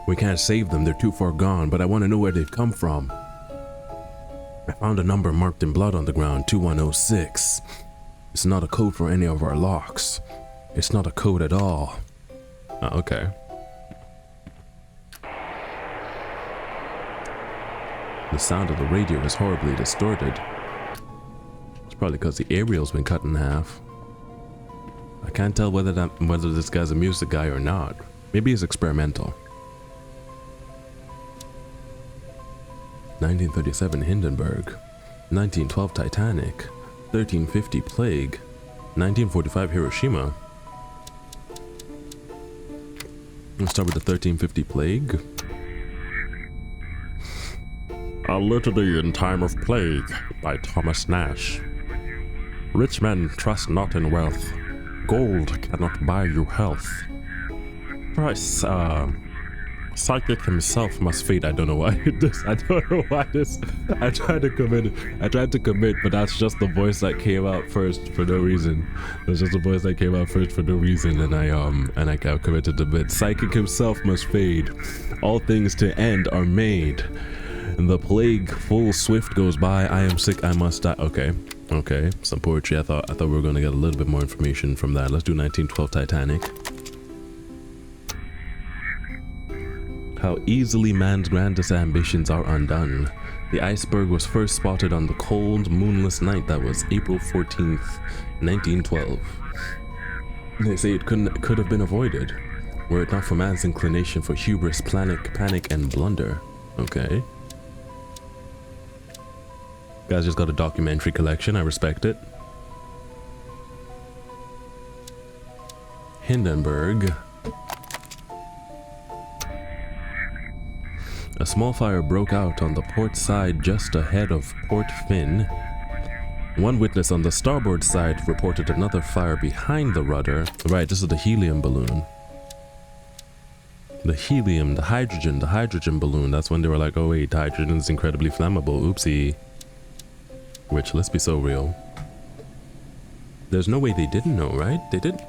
We can't save them, they're too far gone, but I want to know where they've come from. I found a number marked in blood on the ground, 2106. It's not a code for any of our locks. It's not a code at all. Okay. The sound of the radio is horribly distorted. Probably because the aerial's been cut in half. I can't tell whether this guy's a music guy or not. Maybe he's experimental. 1937 Hindenburg, 1912 Titanic, 1350 Plague, 1945 Hiroshima. Let's start with the 1350 Plague. A Litany in Time of Plague by Thomas Nash. Rich men trust not in wealth. Gold cannot buy you health. Price, Psychic himself must fade. I don't know why this. I don't know why this. I tried to commit, but that's just the voice that came out first for no reason. That's just the voice that came out first for no reason, and I committed to bit. Psychic himself must fade. All things to end are made. And the plague full swift goes by. I am sick, I must die. Okay, some poetry. I thought we were gonna get a little bit more information from that. Let's do 1912 Titanic. How easily man's grandest ambitions are undone. The iceberg was first spotted on the cold, moonless night that was April 14th, 1912. They say it could have been avoided, were it not for man's inclination for hubris, panic, and blunder. Okay. Guys just got a documentary collection, I respect it. Hindenburg. A small fire broke out on the port side just ahead of Port Finn. One witness on the starboard side reported another fire behind the rudder. Right, this is the helium balloon. The helium, the hydrogen balloon. That's when they were like, oh wait, hydrogen is incredibly flammable. Oopsie. Which, let's be so real. There's no way they didn't know, right? They did.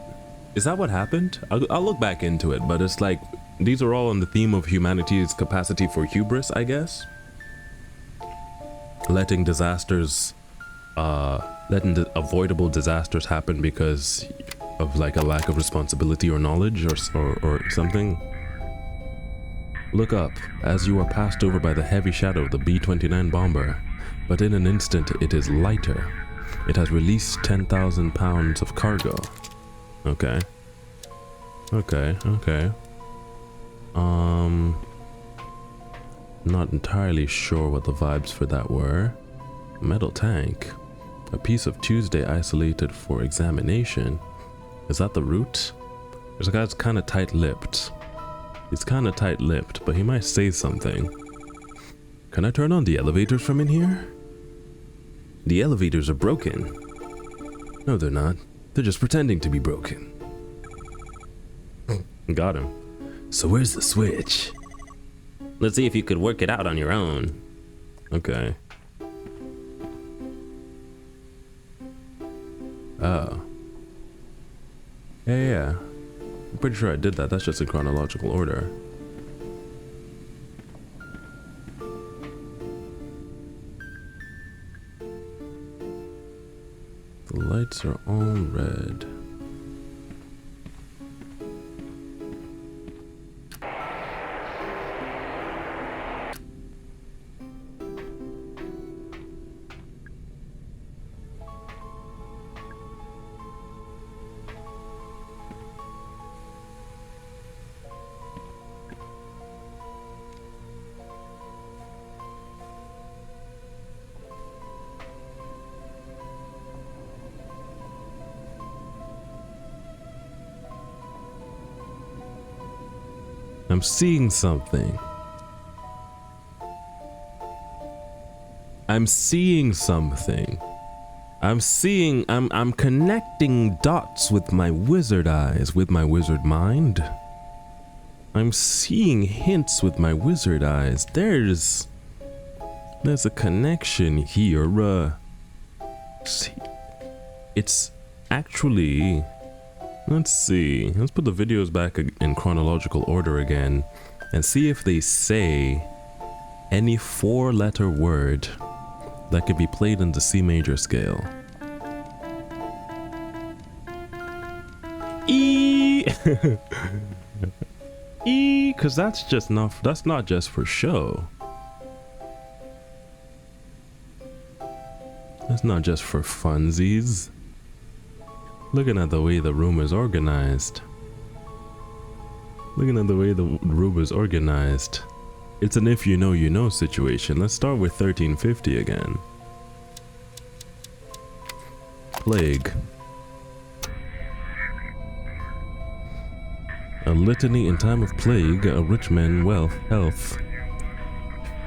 Is that what happened? I'll look back into it, but it's like, these are all on the theme of humanity's capacity for hubris, I guess. Letting disasters, letting the avoidable disasters happen because of like a lack of responsibility or knowledge or something. Look up as you are passed over by the heavy shadow of the B-29 bomber. But in an instant, it is lighter. It has released 10,000 pounds of cargo. Okay. Not entirely sure what the vibes for that were. Metal tank. A piece of Tuesday isolated for examination. Is that the root? There's a guy that's kind of tight-lipped. He's kind of tight-lipped, but he might say something. Can I turn on the elevators from in here? The elevators are broken. No, they're not. They're just pretending to be broken. Got him. So where's the switch? Let's see if you could work it out on your own. Okay. Oh. Yeah. I'm pretty sure I did that. That's just in chronological order. The lights are all red. I'm seeing something. I'm seeing something. I'm connecting dots with my wizard eyes, with my wizard mind. I'm seeing hints with my wizard eyes. There's a connection here. See, it's actually, let's see. Let's put the videos back in chronological order again and see if they say any 4-letter word that could be played in the C major scale. E. E, because that's not just for show. That's not just for funsies. Looking at the way the room is organized. It's an if you know you know situation. Let's start with 1350 again. Plague. A litany in time of plague, a rich man wealth, health.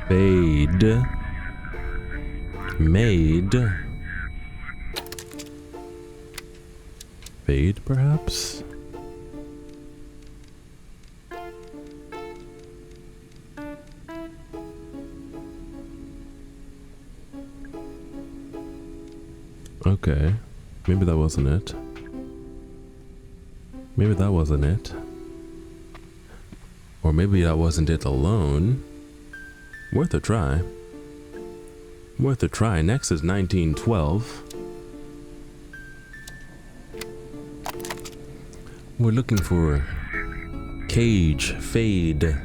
Fade. Made. Fade, perhaps? Okay, maybe that wasn't it. Maybe that wasn't it. Or maybe that wasn't it alone. Worth a try. Worth a try. Next is 1912. We're looking for cage, fade.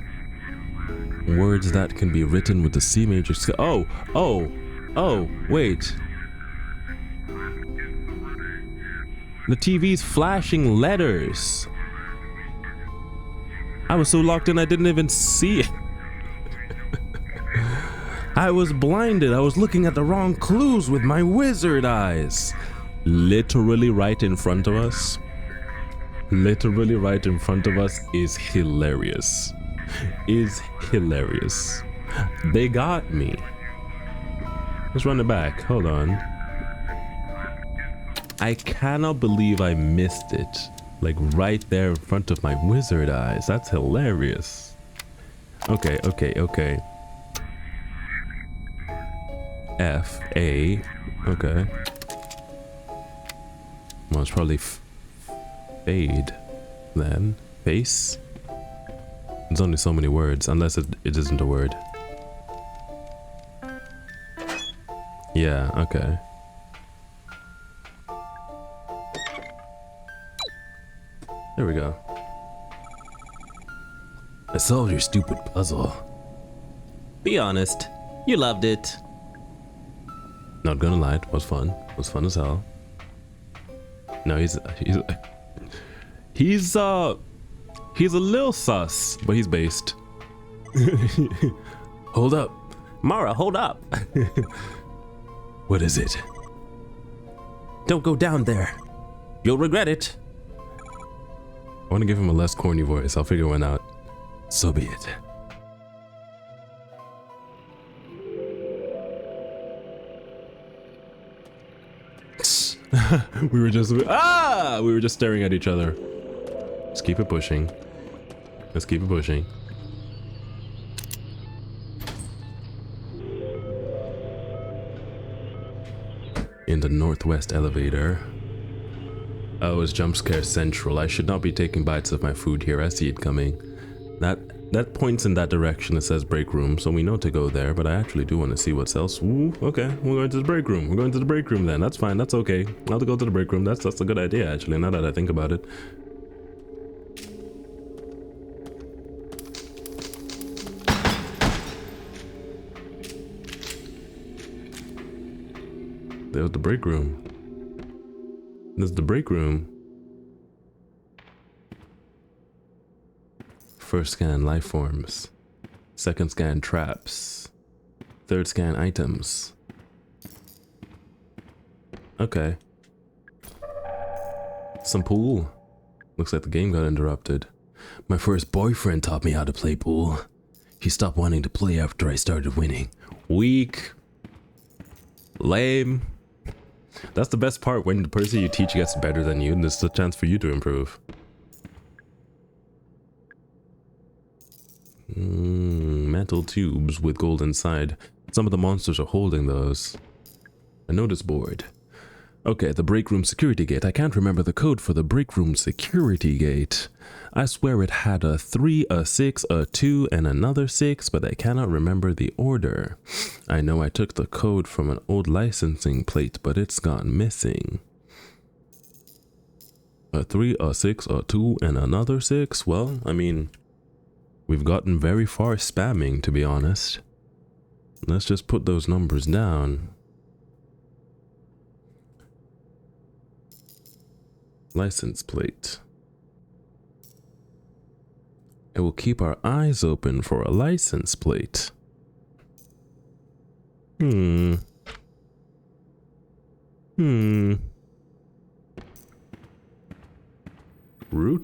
Words that can be written with the C major scale. Oh, wait. The TV's flashing letters. I was so locked in I didn't even see it. I was blinded. I was looking at the wrong clues with my wizard eyes. Literally right in front of us. Literally right in front of us is hilarious. They got me. Let's run it back. Hold on. I cannot believe I missed it. Like right there in front of my wizard eyes. That's hilarious. Okay. F, A. Okay. Well, it's probably fade then. Face. There's only so many words, unless it isn't a word. Yeah, okay. There we go. I solved your stupid puzzle. Be honest, you loved it. Not gonna lie, it was fun. It was fun as hell. No, he's a little sus, but he's based. Hold up. Mara, hold up. What is it? Don't go down there. You'll regret it. I want to give him a less corny voice. I'll figure one out. So be it. we were just staring at each other. Just keep it pushing. Let's keep it pushing. In the northwest elevator. Oh, it's jump scare central. I should not be taking bites of my food here. I see it coming. That points in that direction. It says break room, so we know to go there, but I actually do want to see what's else. Ooh, okay, we're going to the break room. We're going to the break room then. That's fine. That's okay. I'll go to the break room. That's a good idea, actually, now that I think about it. There's the break room. There's the break room. First scan life forms. Second scan traps. Third scan items. Okay. Some pool. Looks like the game got interrupted. My first boyfriend taught me how to play pool. He stopped wanting to play after I started winning. Weak. Lame. That's the best part, when the person you teach gets better than you, and there's a chance for you to improve. Metal tubes with gold inside. Some of the monsters are holding those. A notice board. Okay, the break room security gate. I can't remember the code for the break room security gate. I swear it had a 3, a 6, a 2, and another 6, but I cannot remember the order. I know I took the code from an old licensing plate, but it's gone missing. A 3, a 6, a 2, and another 6? Well, I mean, we've gotten very far spamming, to be honest. Let's just put those numbers down. License plate. It will keep our eyes open for a license plate. Route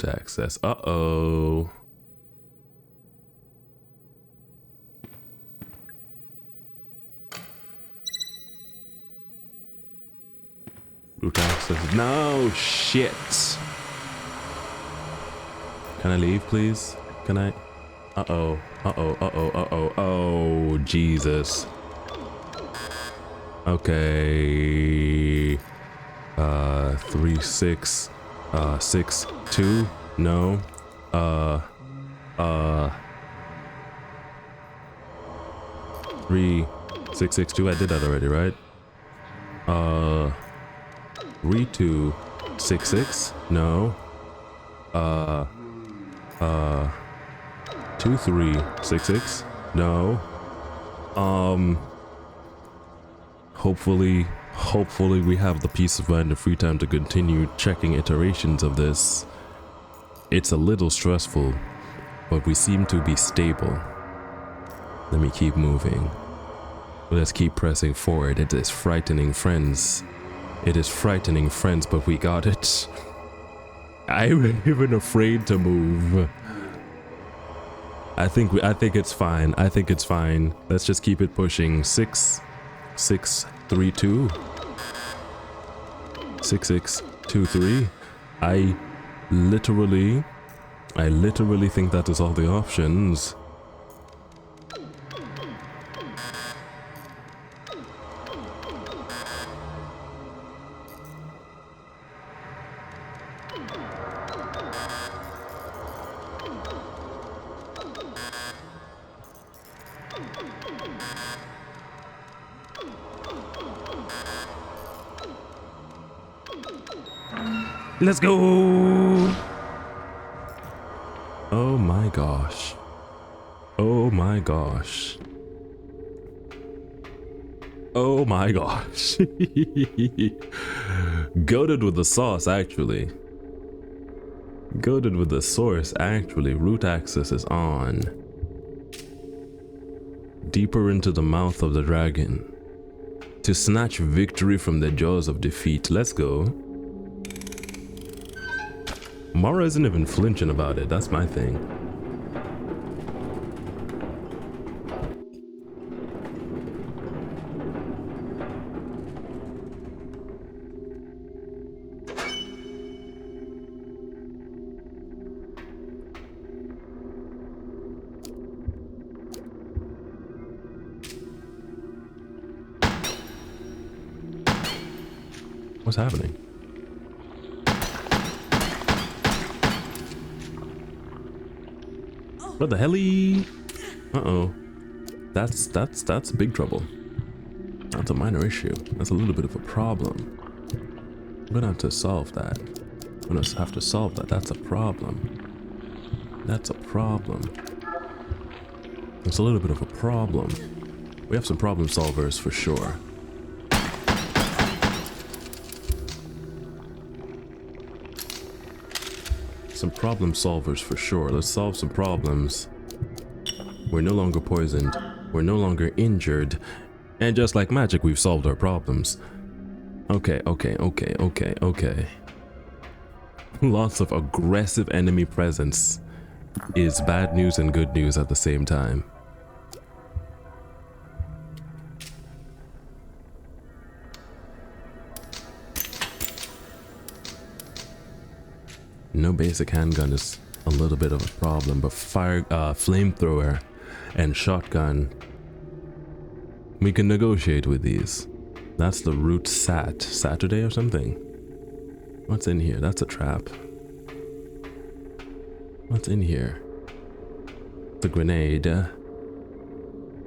access. Uh-oh. Route access. No shit. Can I leave, please? Can I? Uh-oh. Uh-oh. Uh-oh. Uh-oh. Oh, Jesus. Okay. 3, 6, 6, 2. No. 3, 6, 6, 2. I did that already, right? 3, 2, 6, 6. No. 2, 3, 6, 6. No. Hopefully we have the peace of mind and free time to continue checking iterations of this. It's a little stressful, but we seem to be stable. Let me keep moving. Let's keep pressing forward. It is frightening, friends. It is frightening, friends, but we got it. I'm even afraid to move. I think it's fine. I think it's fine. Let's just keep it pushing. 6, 6, 3, 2. 6, 6, 2, 3. I literally think that is all the options. Let's go! Oh my gosh. Oh my gosh. Oh my gosh. Goated with the sauce, actually. Goated with the source, actually. Route access is on. Deeper into the mouth of the dragon. to snatch victory from the jaws of defeat. Let's go. Mara isn't even flinching about it. That's my thing. What's happening? What the helly? Uh-oh. That's big trouble. That's a minor issue. That's a little bit of a problem. I'm gonna have to solve that. I'm gonna have to solve that. That's a problem. That's a problem. It's a little bit of a problem. We have some problem solvers for sure. Some problem solvers for sure. Let's solve some problems. We're no longer poisoned. We're no longer injured. And just like magic, we've solved our problems. Okay. Lots of aggressive enemy presence is bad news and good news at the same time. No basic handgun is a little bit of a problem, but flamethrower and shotgun, we can negotiate with these. That's the root Saturday or something. What's in here? That's a trap. What's in here? It's a grenade.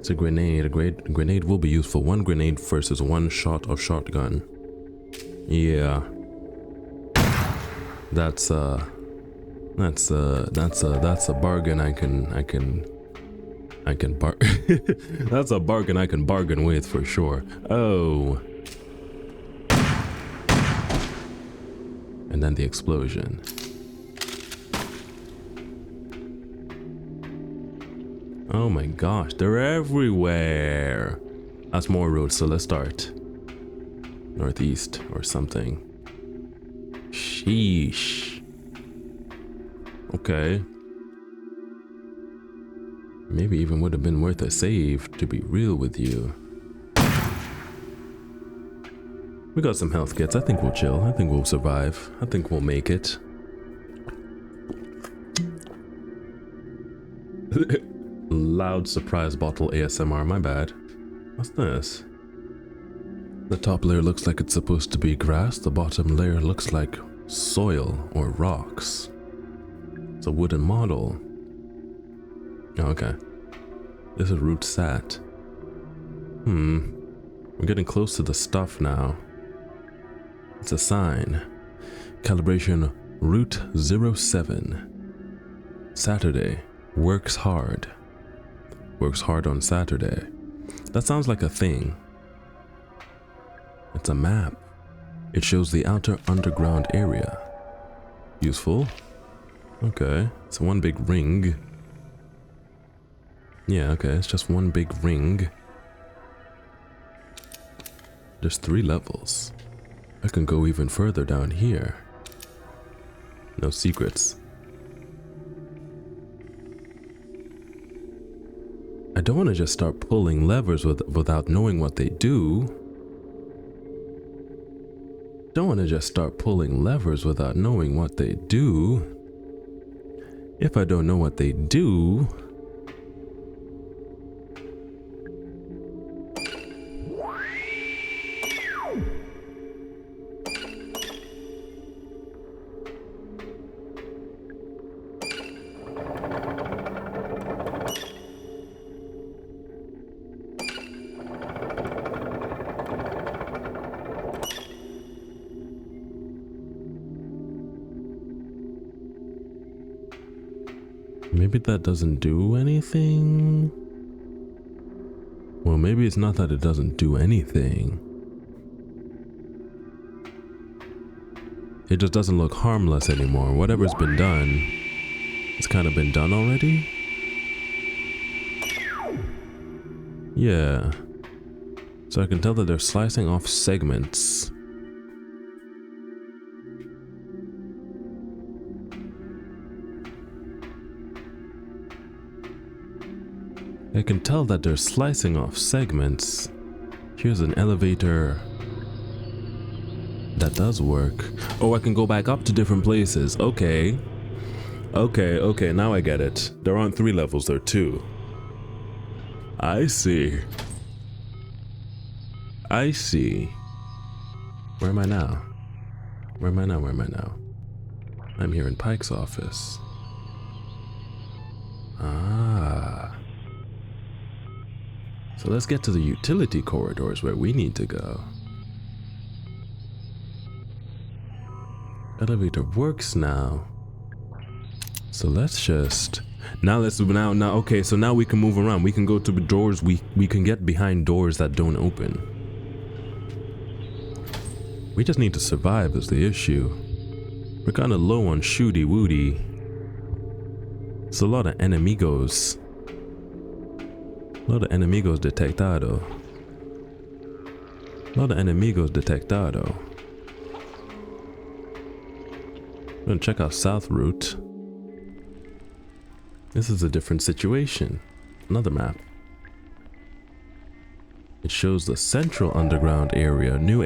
It's a grenade. A grenade will be useful. One grenade versus one shot of shotgun. Yeah. That's a bargain I can that's a bargain I can bargain with for sure. Oh. And then the explosion. Oh my gosh, they're everywhere. That's more roads, so let's start northeast or something. Sheesh. Okay. Maybe even would have been worth a save, to be real with you. We got some health kits. I think we'll chill. I think we'll survive. I think we'll make it. Loud surprise bottle ASMR, my bad. What's this? The top layer looks like it's supposed to be grass. The bottom layer looks like soil or rocks. It's a wooden model. Oh, okay. This is root sat. We're getting close to the stuff now. It's a sign. Calibration root 07. Saturday. Works hard. Works hard on Saturday. That sounds like a thing. It's a map. It shows the outer underground area. Useful. Okay. It's one big ring. Yeah, okay. It's just one big ring. There's 3 levels. I can go even further down here. No secrets. I don't want to just start pulling levers without knowing what they do. Don't want to just start pulling levers without knowing what they do. If I don't know what they do, maybe that doesn't do anything? Well, maybe it's not that it doesn't do anything. It just doesn't look harmless anymore. Whatever's been done, it's kind of been done already? Yeah. So I can tell that they're slicing off segments. I can tell that they're slicing off segments. Here's an elevator. That does work. Oh, I can go back up to different places. Okay. Okay, now I get it. There aren't 3 levels, there are 2. I see. I see. Where am I now? Where am I now? I'm here in Pike's office. Ah. So let's get to the utility corridors where we need to go. Elevator works now. So let's just... Now okay, so now we can move around. We can go to the doors. We can get behind doors that don't open. We just need to survive is the issue. We're kind of low on shooty woody. It's a lot of enemigos. A lot of enemigos detectado. I'm gonna check out South Route. This is a different situation. Another map. It shows the central underground area. New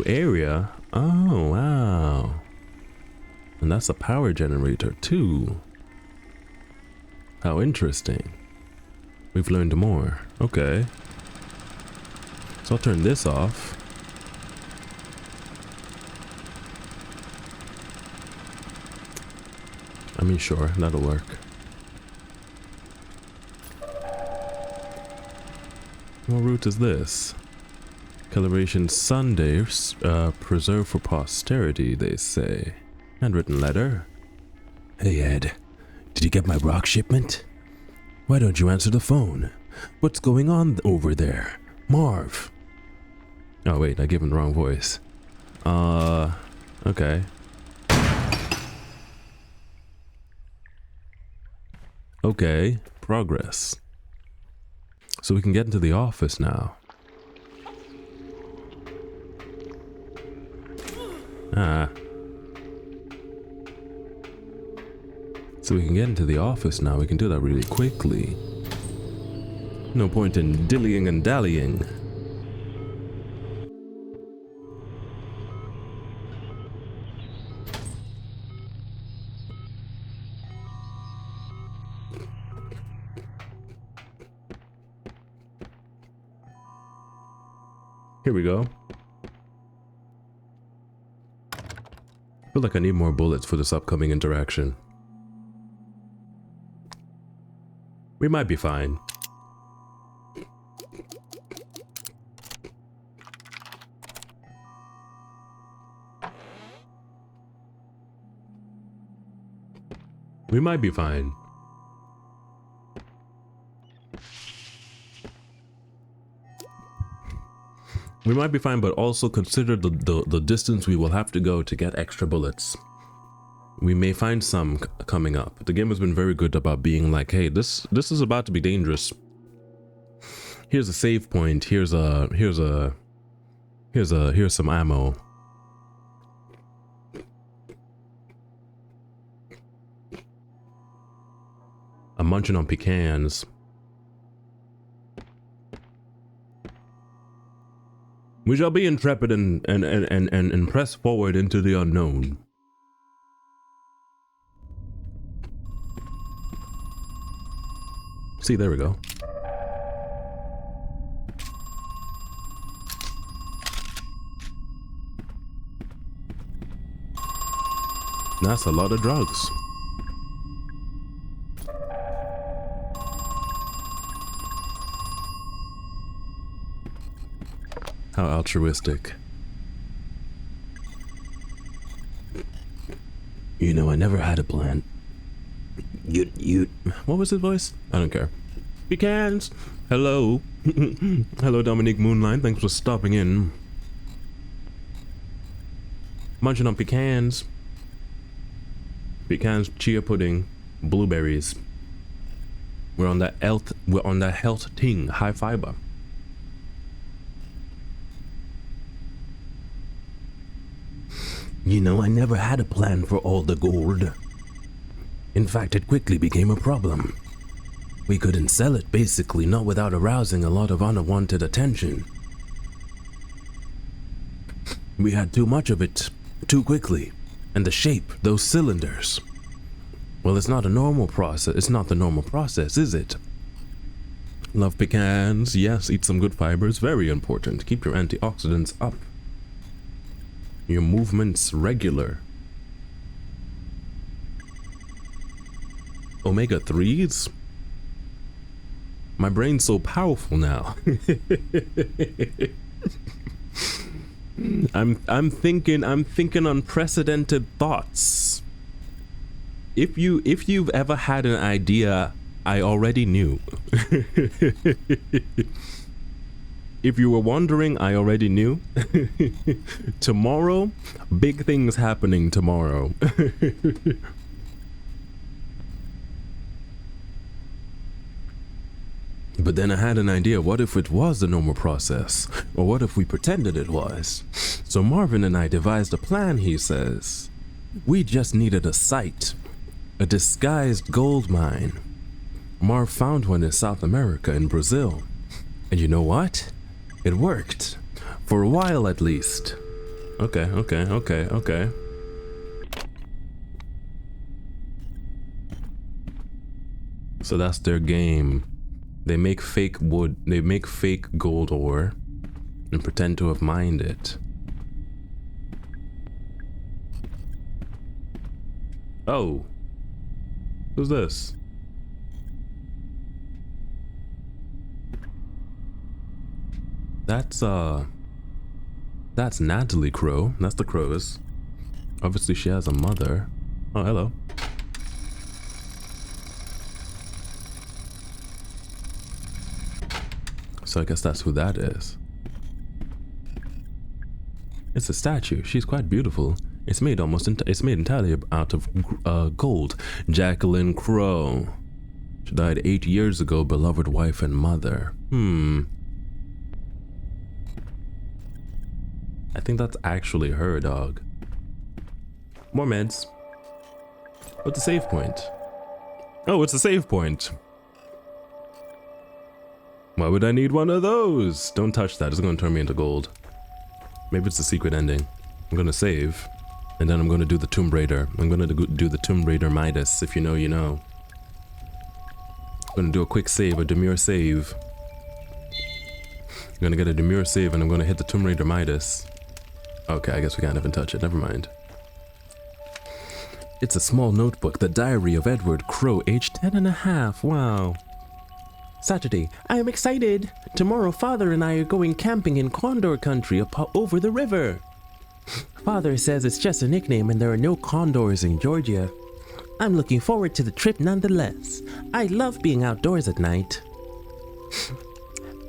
area. Oh, wow. And that's a power generator too. How interesting. We've learned more. Okay. So I'll turn this off. I mean, sure, that'll work. What route is this? Calibration Sunday, preserved for posterity, they say. Handwritten letter. Hey Ed, did you get my rock shipment? Why don't you answer the phone? What's going on over there? Marv. Oh wait, I gave him the wrong voice. Okay. Okay, progress. So we can get into the office now. So we can get into the office now. We can do that really quickly. No point in dillying and dallying. Here we go. I feel like I need more bullets for this upcoming interaction. We might be fine. We might be fine. We might be fine, but also consider the distance we will have to go to get extra bullets. We may find some coming up. The game has been very good about being like, hey, this is about to be dangerous. Here's a save point. Here's some ammo. I'm munching on pecans. We shall be intrepid and press forward into the unknown. See, there we go. That's a lot of drugs. How altruistic. You know, I never had a plan. What was his voice? I don't care. Pecans! Hello. Hello, Dominique Moonline. Thanks for stopping in. Munching on pecans. Pecans, chia pudding, blueberries. We're on that health thing, high fiber. You know, I never had a plan for all the gold. In fact, it quickly became a problem. We couldn't sell it, basically, not without arousing a lot of unwanted attention. We had too much of it, too quickly. And the shape, those cylinders. Well, it's not a normal process. It's not the normal process, is it? Love pecans. Yes, eat some good fibers. Very important. Keep your antioxidants up. Your movements regular. Omega-3s? My brain's so powerful now. I'm thinking unprecedented thoughts. If you've ever had an idea I already knew. If you were wondering, I already knew. Tomorrow, big things happening tomorrow. But then I had an idea, what if it was the normal process? Or what if we pretended it was? So Marvin and I devised a plan, he says. We just needed a site. A disguised gold mine. Marv found one in South America, in Brazil. And you know what? It worked. For a while at least. Okay. So that's their game. They make fake wood, they make fake gold ore and pretend to have mined it. Oh. Who's this? That's Natalie Crow. That's the Crows. Obviously she has a mother. Oh, hello. So I guess that's who that is. It's a statue. She's quite beautiful. It's made entirely out of gold. Jacqueline Crow. She died 8 years ago, beloved wife and mother. I think that's actually her, dog. More meds. What's the save point? Oh, it's a save point. Why would I need one of those? Don't touch that, it's gonna turn me into gold. Maybe it's the secret ending. I'm gonna save, and then I'm gonna do the Tomb Raider. I'm gonna do the Tomb Raider Midas, if you know, you know. I'm gonna do a quick save, a demure save. I'm gonna get a demure save and I'm gonna hit the Tomb Raider Midas. Okay, I guess we can't even touch it, never mind. It's a small notebook, the diary of Edward Crow, aged 10 and a half, wow. Saturday, I am excited. Tomorrow, Father and I are going camping in Condor Country over the river. Father says it's just a nickname and there are no condors in Georgia. I'm looking forward to the trip nonetheless. I love being outdoors at night.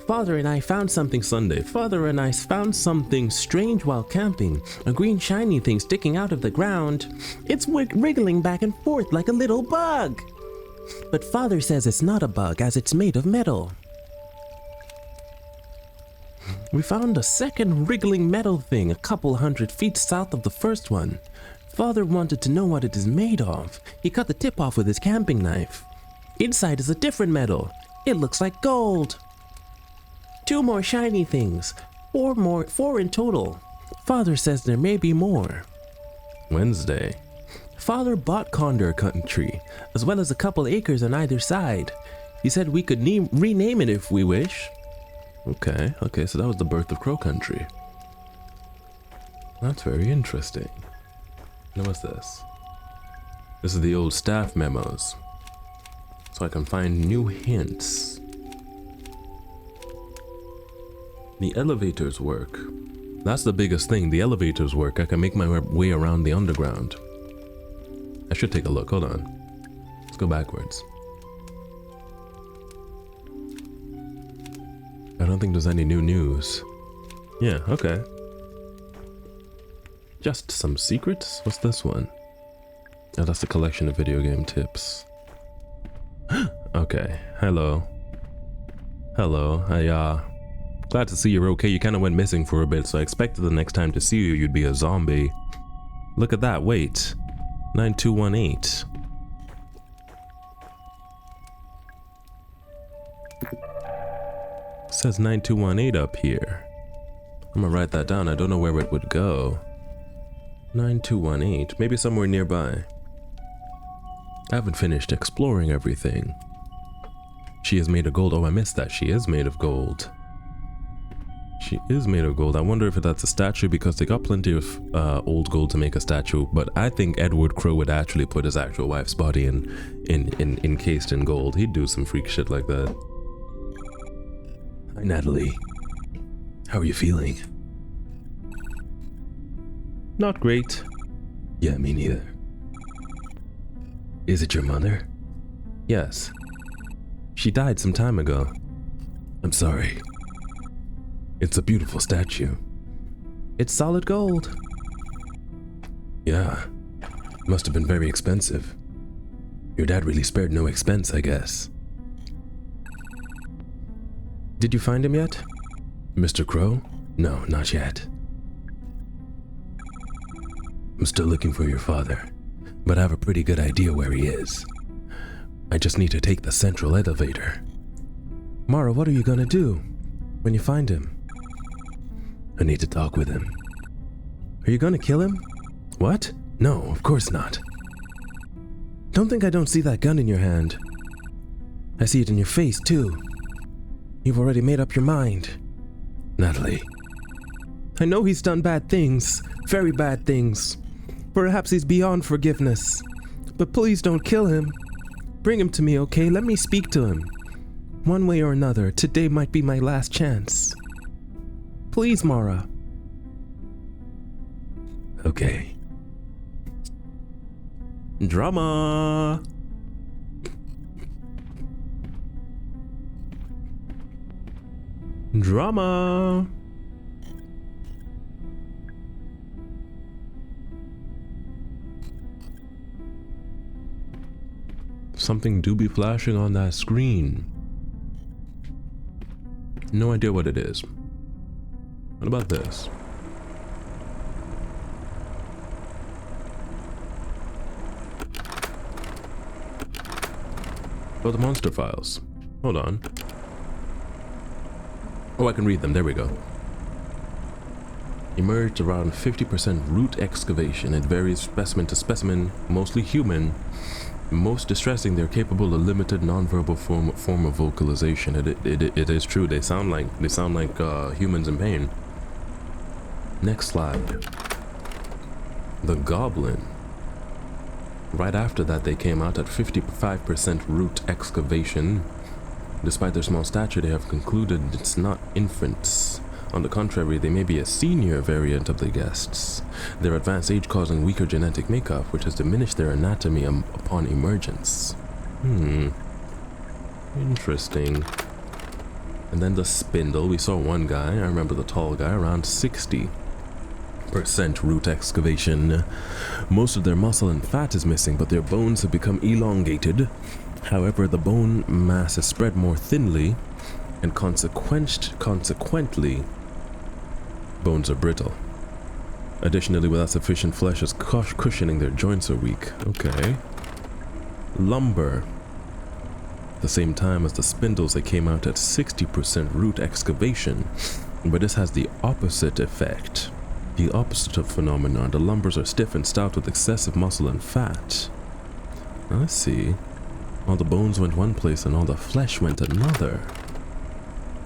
Father and I found something Sunday. Father and I found something strange while camping. A green shiny thing sticking out of the ground. It's wriggling back and forth like a little bug. But Father says it's not a bug as it's made of metal. We found a second wriggling metal thing a couple 100 feet south of the first one. Father wanted to know what it is made of. He cut the tip off with his camping knife. Inside is a different metal. It looks like gold. 2 more shiny things. 4 in total. Father says there may be more. Wednesday. Father bought Condor Country, as well as a couple acres on either side. He said we could rename it if we wish. Okay, so that was the birth of Crow Country. That's very interesting. Now what's this? This is the old staff memos. So I can find new hints. The elevators work. That's the biggest thing, the elevators work. I can make my way around the underground. I should take a look, hold on. Let's go backwards. I don't think there's any new news. Yeah, okay. Just some secrets? What's this one? Oh, that's a collection of video game tips. Okay, hello. Hello, glad to see you're okay. You kind of went missing for a bit, so I expected the next time to see you, you'd be a zombie. Look at that, wait. 9218. It says 9218 up here. I'm gonna write that down. I don't know where it would go. 9218, maybe somewhere nearby. I haven't finished exploring everything. She is made of gold. Oh, I missed that. She is made of gold. She is made of gold. I wonder if that's a statue, because they got plenty of old gold to make a statue, but I think Edward Crowe would actually put his actual wife's body encased in gold. He'd do some freak shit like that. Hi, Natalie. How are you feeling? Not great. Yeah, me neither. Is it your mother? Yes. She died some time ago. I'm sorry. It's a beautiful statue. It's solid gold. Yeah. Must have been very expensive. Your dad really spared no expense, I guess. Did you find him yet? Mr. Crowe? No, not yet. I'm still looking for your father, but I have a pretty good idea where he is. I just need to take the central elevator. Mara, what are you gonna do when you find him? I need to talk with him. Are you gonna kill him? What? No, of course not. Don't think I don't see that gun in your hand. I see it in your face, too. You've already made up your mind. Natalie. I know he's done bad things, very bad things. Perhaps he's beyond forgiveness. But please don't kill him. Bring him to me, okay? Let me speak to him. One way or another, today might be my last chance. Please, Mara. Okay. Drama. Drama. Something do be flashing on that screen. No idea what it is. What about this? Oh, the monster files. Hold on. Oh, I can read them. There we go. Emerged around 50% root excavation. It varies specimen to specimen, mostly human. Most distressing, they're capable of limited nonverbal form of vocalization. It is true. They sound like humans in pain. Next slide. The Goblin. Right after that, they came out at 55% root excavation. Despite their small stature, they have concluded it's not infants. On the contrary, they may be a senior variant of the guests. Their advanced age causing weaker genetic makeup, which has diminished their anatomy upon emergence. Interesting. And then the Spindle. We saw one guy, I remember the tall guy, around 60% root excavation. Most of their muscle and fat is missing, but their bones have become elongated. However, the bone mass is spread more thinly, and consequently, bones are brittle. Additionally, without sufficient flesh as cushioning, their joints are weak. Okay. Lumber. At the same time as the Spindles, they came out at 60% root excavation, but this has the opposite effect. The opposite of phenomenon. The lumbers are stiff and stout with excessive muscle and fat. I see. All the bones went one place and all the flesh went another.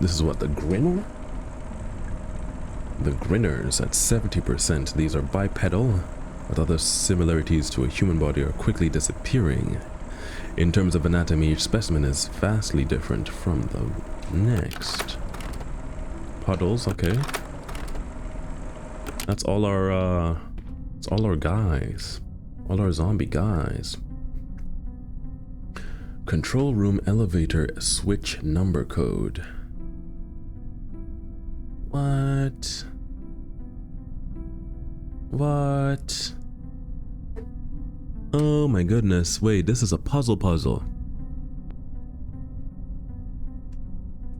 This is what, the Grinner? The Grinners at 70%. These are bipedal, but other similarities to a human body are quickly disappearing. In terms of anatomy, each specimen is vastly different from the next. Puddles, okay. That's all our guys. All our zombie guys. Control room elevator switch number code. What? What? Oh my goodness. Wait, this is a puzzle.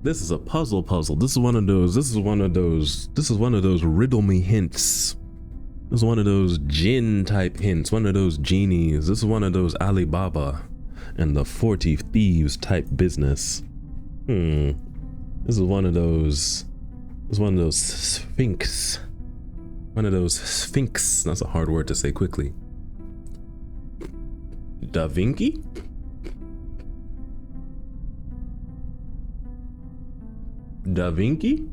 This is a puzzle. This is one of those riddle me hints. This is one of those jinn type hints, one of those genies. This is one of those Alibaba and the 40 thieves type business. This is one of those sphinx. One of those sphinx. That's a hard word to say quickly. Da Vinci? Da Vinci?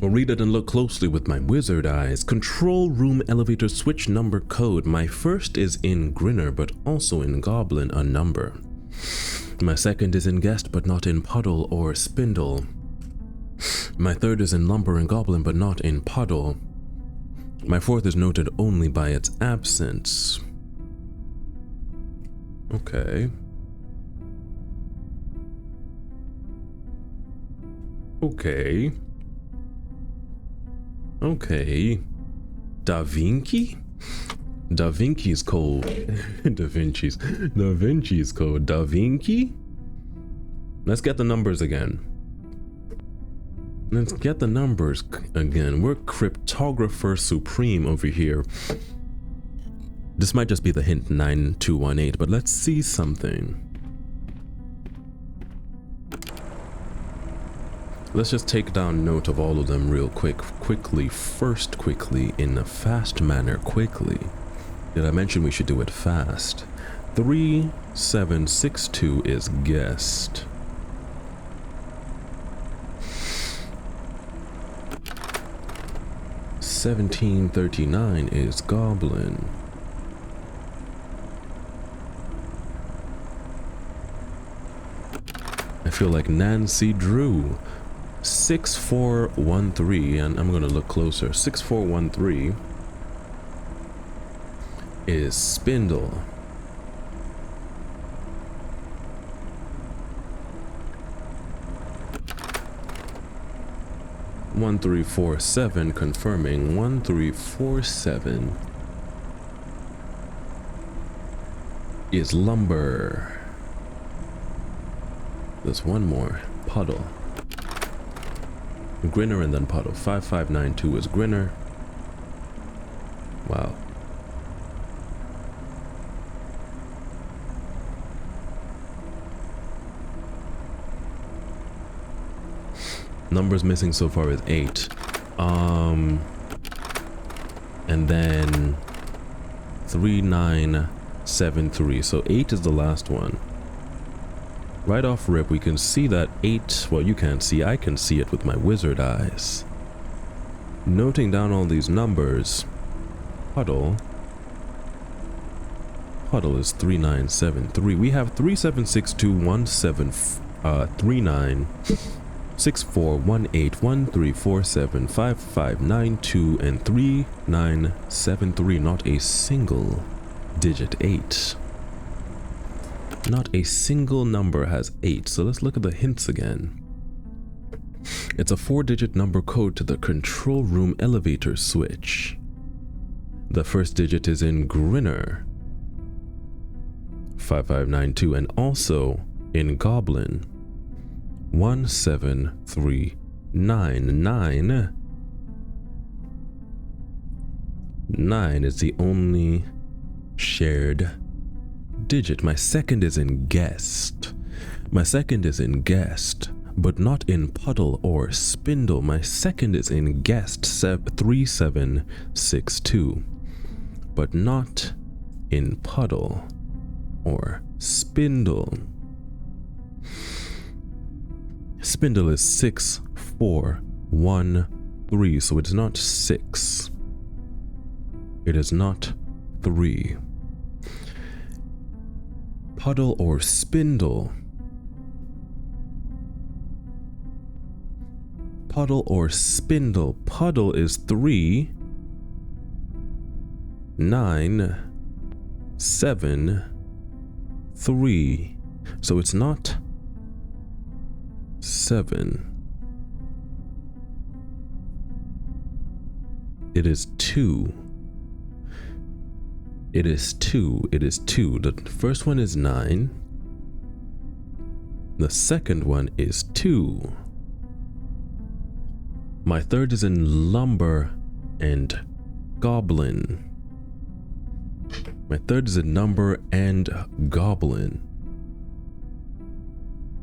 I'll read it and look closely with my wizard eyes. Control room elevator switch number code. My first is in Grinner, but also in Goblin, a number. My second is in Guest, but not in Puddle or Spindle. My third is in Lumber and Goblin, but not in Puddle. My fourth is noted only by its absence. Okay. Okay. Okay. Da Vinci? Da Vinci's code. Da Vinci's code. Da Vinci? Let's get the numbers again. Let's get the numbers again. We're cryptographer supreme over here. This might just be the hint 9218, but let's see something. Let's just take down note of all of them real quickly, in a fast manner, quickly. Did I mention we should do it fast? 3762 is Guest. 1739 is Goblin. I feel like Nancy Drew. 6413, and I'm gonna look closer. 6413 is Spindle. One 1347 confirming. 1347 is Lumber. There's one more. Puddle. Grinner and then Puddle. 5592 is Grinner. Wow. Numbers missing so far is 8. And then 3973. So 8 is the last one. Right off rip, we can see that 8, well, you can't see, I can see it with my wizard eyes. Noting down all these numbers, Puddle is 3973. We have 37621739 641813475592 and 3973. Not a single digit 8. Not a single number has 8, so let's look at the hints again. It's a 4-digit number code to the control room elevator switch. The first digit is in Grinner, 5592, and also in Goblin, 17399. 9 is the only shared digit. My second is in Guest. But not in Puddle or Spindle. My second is in Guest, 3762. But not in Puddle or Spindle. Spindle is 6413, so it's not 6. It is not 3. Puddle or Spindle. Puddle or Spindle. Puddle is 3, 9, 7, 3. So it's not 7. It is 2. It is 2. The first one is 9. The second one is 2. My third is in lumber and goblin. My third is in number and goblin.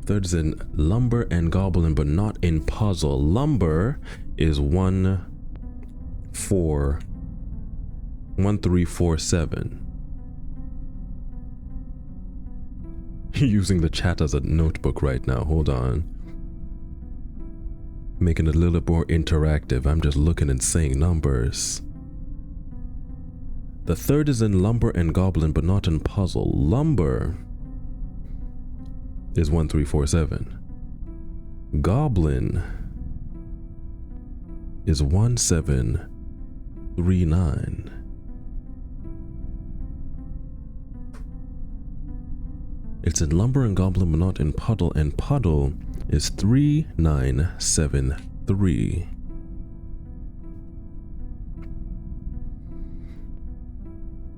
Third is in lumber and goblin, but not in puzzle. Lumber is 1, 4, 1, 3, 4, 7. Using the chat as a notebook right now. Hold on. Making it a little more interactive. I'm just looking and saying numbers. The third is in lumber and goblin, but not in puzzle. Lumber is 1, 3, 4, 7. Goblin is 1, 7, 3, 9. It's in lumber and goblin, but not in puddle, and puddle is 3, 9, 7, 3.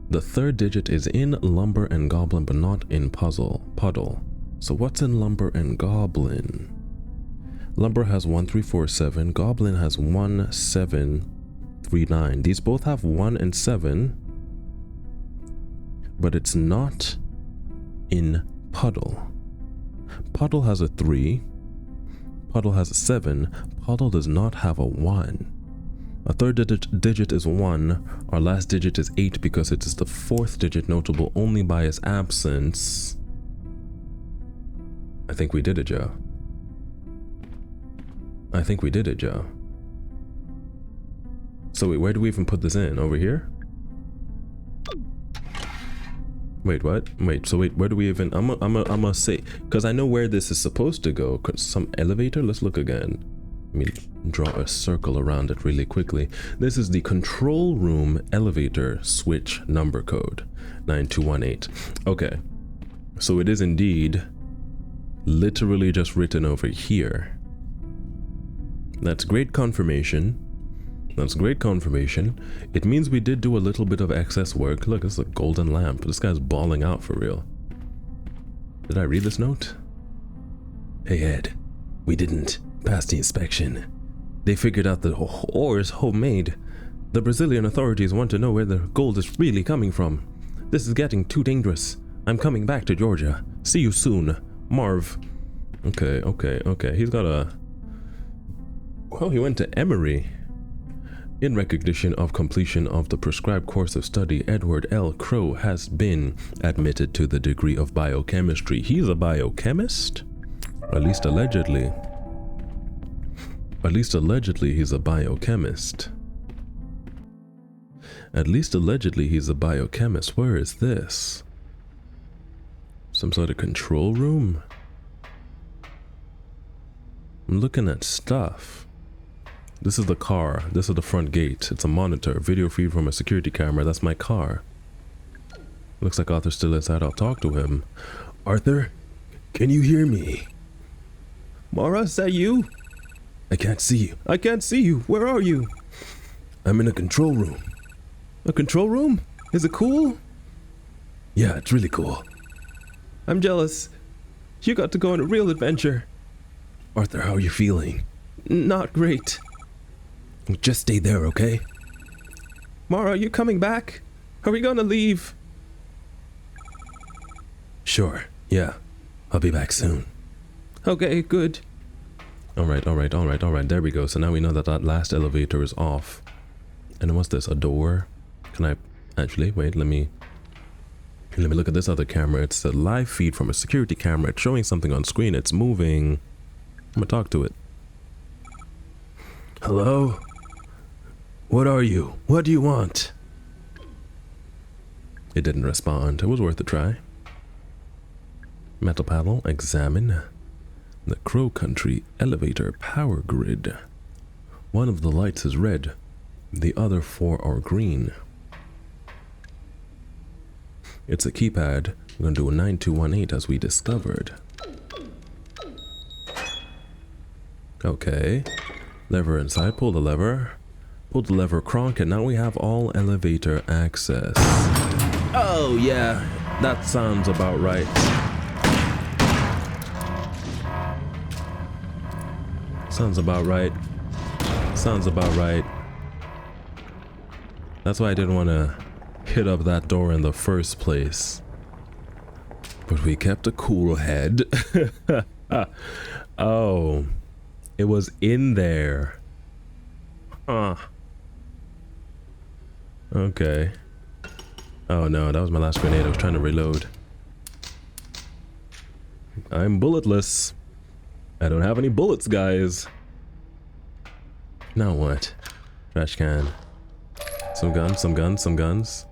The third digit is in lumber and goblin, but not in puddle. So what's in lumber and goblin? Lumber has 1, 3, 4, 7. Goblin has 1, 7, 3, 9. These both have 1 and 7, but it's not in puddle. Puddle has a 3. Puddle has a 7. Puddle does not have a 1. Our third digit is 1. Our last digit is 8 because it is the fourth digit, notable only by its absence. I think we did it, Joe. I think we did it, Joe. So wait, where do we even put this in? Over here? Wait, what? Wait, so wait, where do we even... I'm gonna say... Because I know where this is supposed to go. Some elevator? Let's look again. Let me draw a circle around it really quickly. This is the control room elevator switch number code. 9218. Okay. So it is indeed literally just written over here. That's great confirmation. That's great confirmation. It means we did do a little bit of excess work. Look, this is a golden lamp. This guy's bawling out for real. Did I read this note? Hey Ed, we didn't pass the inspection. They figured out the ore is homemade. The Brazilian authorities want to know where the gold is really coming from. This is getting too dangerous. I'm coming back to Georgia. See you soon. Marv. Okay. He's got a... Well, he went to Emory. In recognition of completion of the prescribed course of study, Edward L. Crow has been admitted to the degree of biochemistry. He's a biochemist? At least allegedly. At least allegedly he's a biochemist. At least allegedly he's a biochemist. Where is this? Some sort of control room? I'm looking at stuff. This is the car. This is the front gate. It's a monitor. Video feed from a security camera. That's my car. Looks like Arthur's still inside. I'll talk to him. Arthur? Can you hear me? Mara, is that you? I can't see you. I can't see you. Where are you? I'm in a control room. A control room? Is it cool? Yeah, it's really cool. I'm jealous. You got to go on a real adventure. Arthur, how are you feeling? Not great. Just stay there, okay? Mara, are you coming back? Are we gonna leave? Sure, yeah. I'll be back soon. Okay, good. Alright, there we go. So now we know that that last elevator is off. And what's this, a door? Can I... Actually, wait, let me look at this other camera. It's a live feed from a security camera. It's showing something on screen. It's moving. I'm gonna talk to it. Hello? What are you? What do you want? It didn't respond. It was worth a try. Metal panel, examine. The Crow Country elevator power grid. One of the lights is red. The other 4 are green. It's a keypad. We're going to do a 9218 as we discovered. Okay. Lever inside. Pull the lever. Pull the lever, Kronk, and now we have all elevator access. Oh yeah, that sounds about right. Sounds about right. Sounds about right. That's why I didn't want to hit up that door in the first place. But we kept a cool head. Oh, it was in there. Huh. Okay. Oh no, that was my last grenade. I was trying to reload. I'm bulletless. I don't have any bullets, guys. Now what? Trash can. Some guns, some guns, some guns.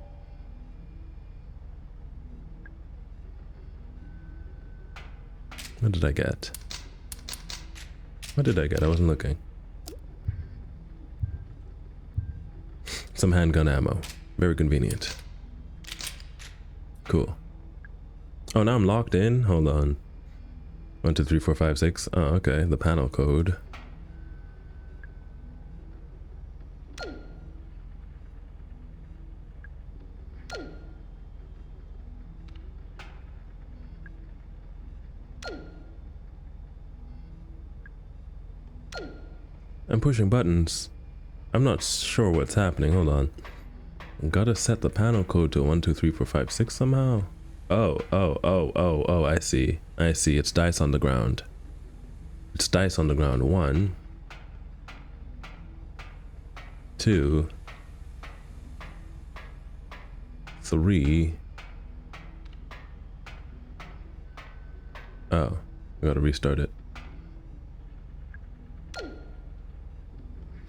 What did I get? What did I get? I wasn't looking. Some handgun ammo. Very convenient. Cool. Oh, now I'm locked in? Hold on. 1, 2, 3, 4, 5, 6. Oh, okay. The panel code. I'm pushing buttons. I'm not sure what's happening. Hold on. Gotta set the panel code to 1, 2, 3, 4, 5, 6 somehow. Oh, I see. I see. It's dice on the ground. It's dice on the ground. 1, 2, 3. Oh, I gotta restart it.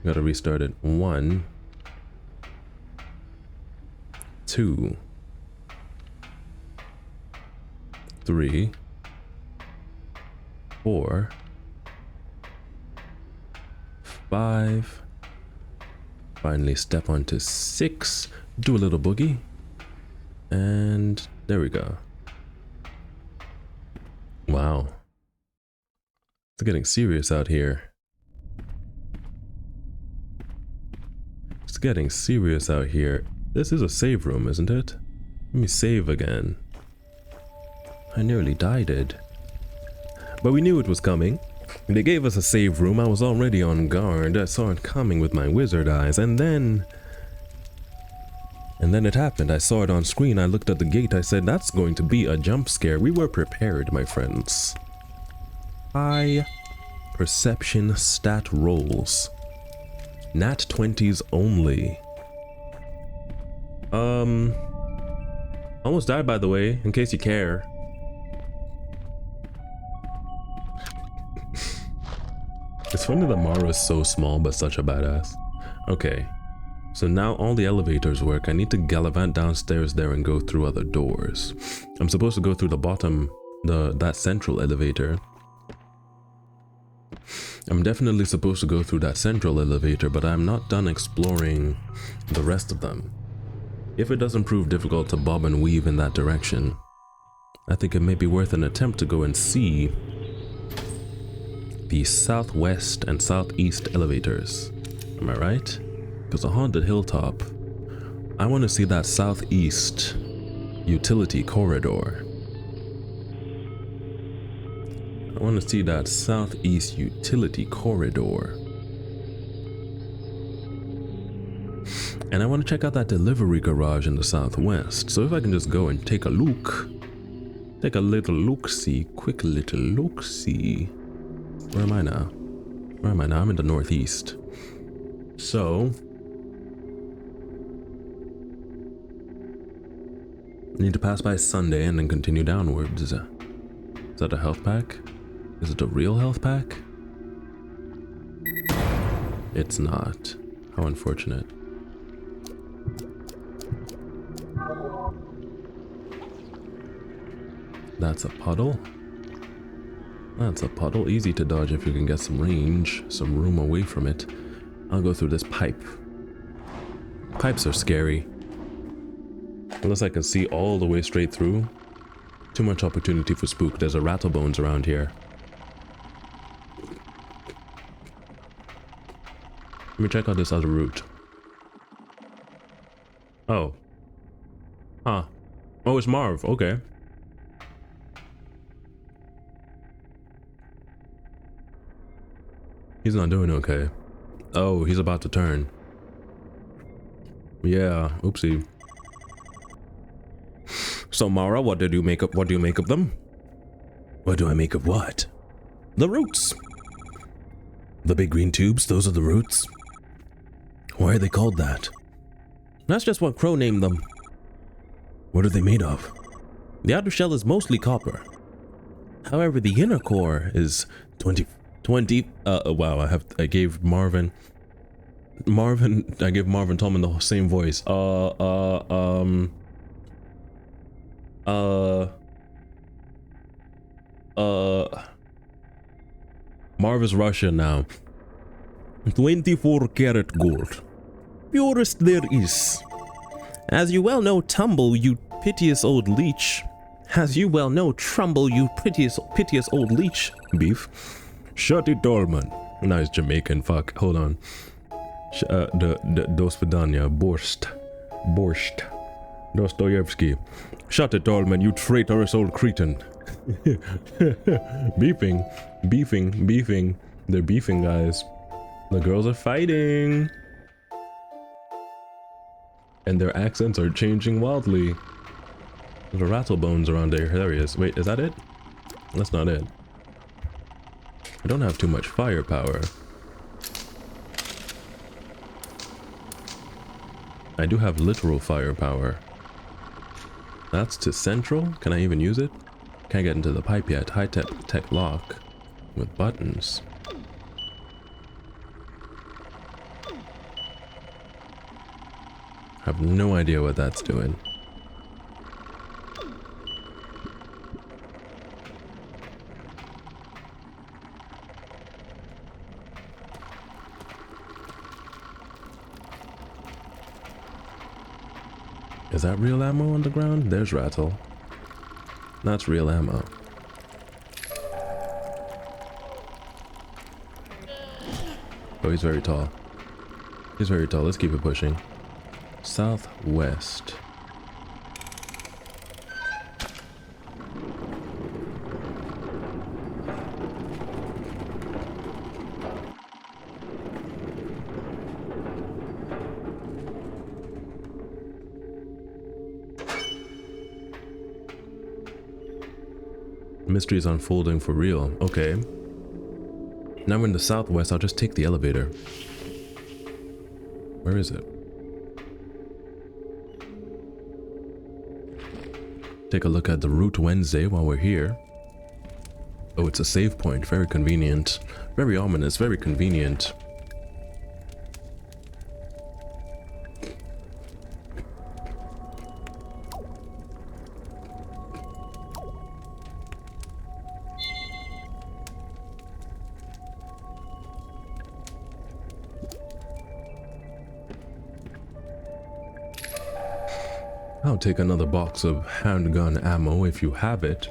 Gotta restart it. 1, 2, 3, 4, 5. Finally step onto 6. Do a little boogie. And there we go. Wow. It's getting serious out here. It's getting serious out here. This is a save room, isn't it? Let me save again. I nearly died. But we knew it was coming. They gave us a save room. I was already on guard. I saw it coming with my wizard eyes. And then it happened. I saw it on screen. I looked at the gate. I said, that's going to be a jump scare. We were prepared, my friends. High perception stat rolls. Nat 20s only. Almost died, by the way, in case you care. It's funny that Mara is so small but such a badass. Okay, so now all the elevators work. I need to gallivant downstairs there and go through other doors. I'm supposed to go through the bottom, that central elevator. I'm definitely supposed to go through that central elevator, but I'm not done exploring the rest of them. If it doesn't prove difficult to bob and weave in that direction, I think it may be worth an attempt to go and see the southwest and southeast elevators. Am I right? Because a haunted hilltop. I want to see that southeast utility corridor. I want to see that southeast utility corridor. And I want to check out that delivery garage in the southwest. So if I can just go and take a look. Take a little look-see. Quick little look-see. Where am I now? Where am I now? I'm in the northeast. So I need to pass by Sunday and then continue downwards. Is that a health pack? Is it a real health pack? It's not. How unfortunate. That's a puddle. That's a puddle. Easy to dodge if you can get some range, some room away from it. I'll go through this pipe. Pipes are scary. Unless I can see all the way straight through. Too much opportunity for spook. There's a rattlebones around here. Let me check out this other route. Oh. Huh. Oh, it's Marv. Okay. He's not doing okay. Oh, he's about to turn. Yeah, oopsie. So Mara, what do you make of them? What do I make of what? The roots. The big green tubes, those are the roots. Why are they called that? That's just what Crow named them. What are they made of? The outer shell is mostly copper. However, the inner core is 20 wow, I gave Marvin Tolman the same voice. Marv is Russian now. 24 karat gold. Purest there is. As you well know, Tumble, you piteous old leech. As you well know, Trumble, you piteous old leech. Beef. Shut it, Dolman. Nice Jamaican fuck. Hold on. Do svidania. Borscht. Dostoevsky. Shut it, Dolman, you traitorous old cretin. Beefing. They're beefing, guys. The girls are fighting. And their accents are changing wildly. There's a Rattlebones around there. There he is. Wait, is that it? That's not it. I don't have too much firepower. I do have literal firepower. That's to central? Can I even use it? Can't get into the pipe yet. High tech lock with buttons. Have no idea what that's doing. Is that real ammo on the ground? There's Rattle. That's real ammo. Oh, he's very tall. He's very tall. Let's keep it pushing. Southwest. Mystery is unfolding for real. Okay. Now we're in the southwest. I'll just take the elevator. Where is it? Take a look at the Route Wednesday while we're here. Oh, it's a save point. Very convenient. Very ominous. Very convenient. I'll take another box of handgun ammo if you have it.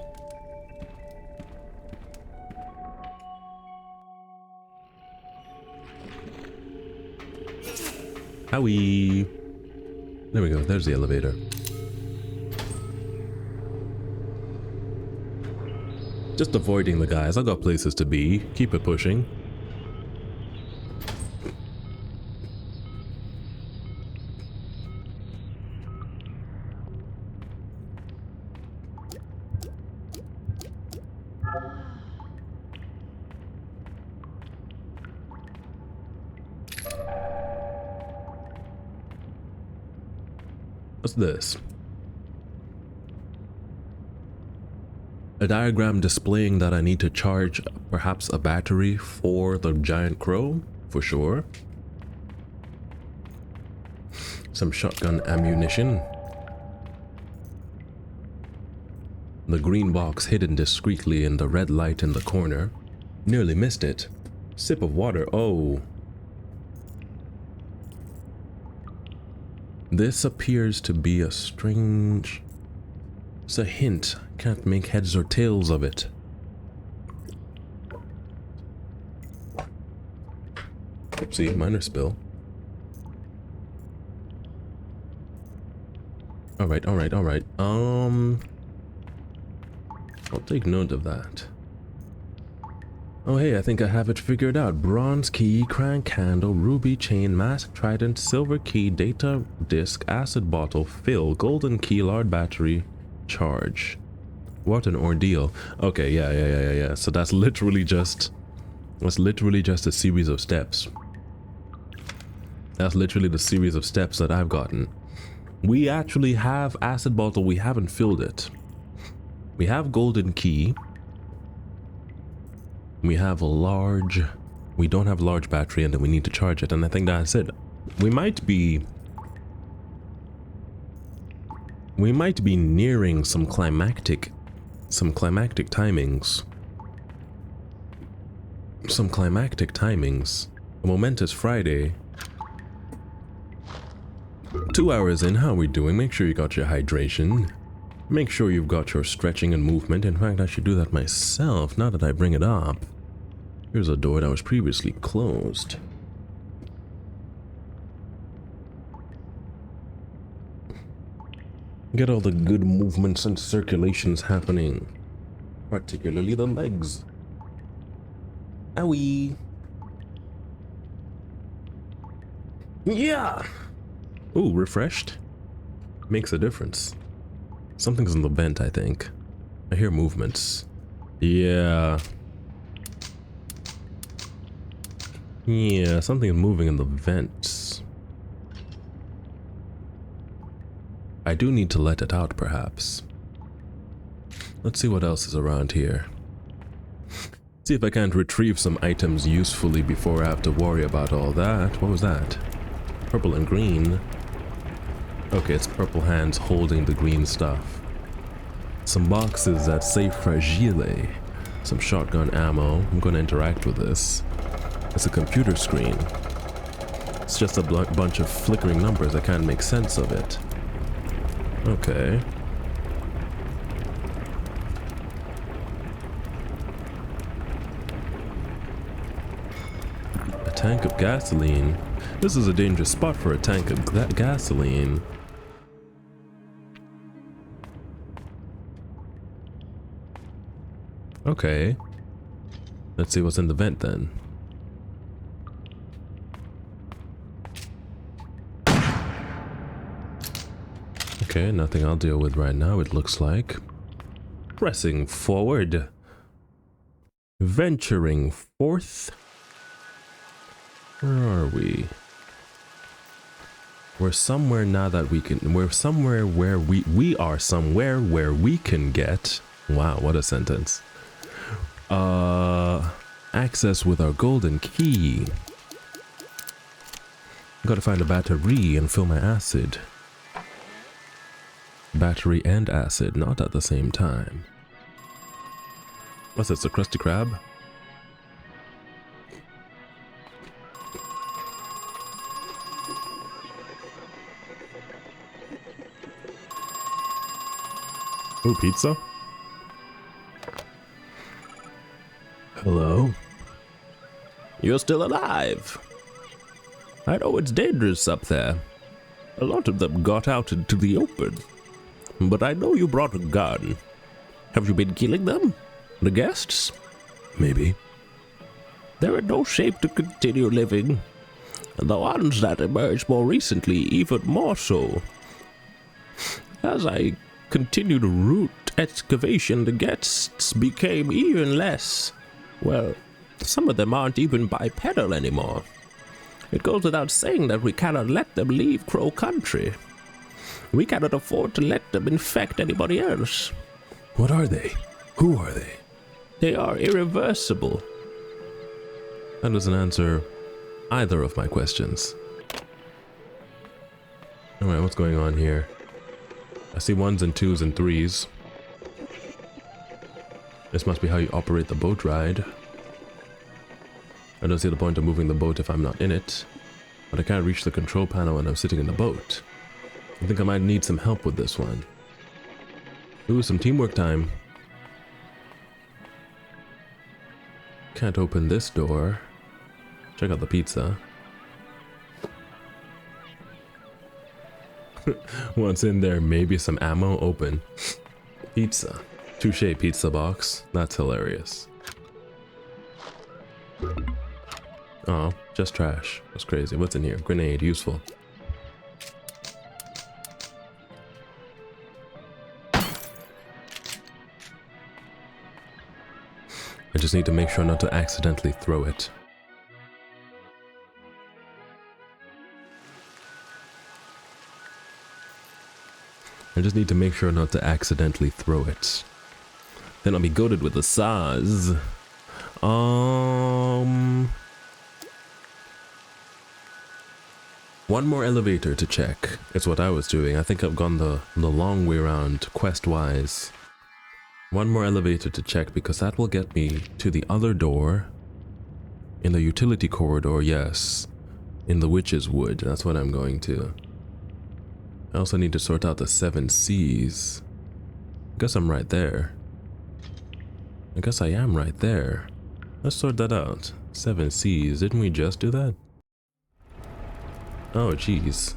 Owie! There we go, there's the elevator. Just avoiding the guys, I've got places to be. Keep it pushing. What's this? A diagram displaying that I need to charge perhaps a battery for the giant crow, for sure. Some shotgun ammunition. The green box hidden discreetly in the red light in the corner. Nearly missed it. Sip of water, oh. This appears to be a strange... It's a hint. Can't make heads or tails of it. Oopsie, minor spill. Alright. I'll take note of that. Oh hey, I think I have it figured out. Bronze key, crank handle, ruby chain, mask trident, silver key, data disc, acid bottle, fill, golden key, large battery, charge. What an ordeal. Okay, yeah. So that's literally just a series of steps. That's literally the series of steps that I've gotten. We actually have acid bottle, we haven't filled it. We have golden key. We have a large, we don't have large battery, and then we need to charge it, and I think that's it. We might be nearing some climactic timings. A momentous Friday. 2 hours in, how are we doing? Make sure you got your hydration. Make sure you've got your stretching and movement. In fact, I should do that myself now that I bring it up. Here's a door that was previously closed. Get all the good movements and circulations happening. Particularly the legs. Owie. Yeah! Ooh, refreshed. Makes a difference. Something's in the vent, I think. I hear movements. Yeah. Yeah, something's moving in the vents. I do need to let it out, perhaps. Let's see what else is around here. See if I can't retrieve some items usefully before I have to worry about all that. What was that? Purple and green. Okay, it's purple hands holding the green stuff. Some boxes that say fragile. Some shotgun ammo. I'm going to interact with this. It's a computer screen. It's just a bunch of flickering numbers. I can't make sense of it. Okay. A tank of gasoline. This is a dangerous spot for a tank of gasoline. Okay. Let's see what's in the vent then. Okay, nothing I'll deal with right now, it looks like. Pressing forward. Venturing forth. Where are we? We're somewhere now that we can... We're somewhere where we are somewhere where we can get... Wow, what a sentence. Access with our golden key. Gotta find a battery and fill my acid. Battery and acid, not at the same time. What's this, a Krusty Krab? Ooh, pizza? Hello? You're still alive. I know it's dangerous up there. A lot of them got out into the open. But I know you brought a gun. Have you been killing them? The guests? Maybe. They're in no shape to continue living. And the ones that emerged more recently, even more so. As I continued route excavation, the guests became even less. Well, some of them aren't even bipedal anymore. It goes without saying that we cannot let them leave Crow Country. We cannot afford to let them infect anybody else. What are they? Who are they? They are irreversible. That doesn't answer either of my questions. Alright, what's going on here? I see 1s and 2s and 3s. This must be how you operate the boat ride. I don't see the point of moving the boat if I'm not in it. But I can't reach the control panel when I'm sitting in the boat. I think I might need some help with this one. Ooh, some teamwork time. Can't open this door. Check out the pizza. What's in there? Maybe some ammo. Open. Pizza. Touche, pizza box. That's hilarious. Oh, just trash. That's crazy. What's in here? Grenade, useful. I just need to make sure not to accidentally throw it. I just need to make sure not to accidentally throw it. Then I'll be goated with the saws. One more elevator to check. It's what I was doing. I think I've gone the long way around quest-wise. One more elevator to check because that will get me to the other door. In the utility corridor, yes. In the Witch's Wood, that's what I'm going to. I also need to sort out the 7 C's. Guess I'm right there. I guess I am right there. Let's sort that out. 7 C's, didn't we just do that? Oh, jeez.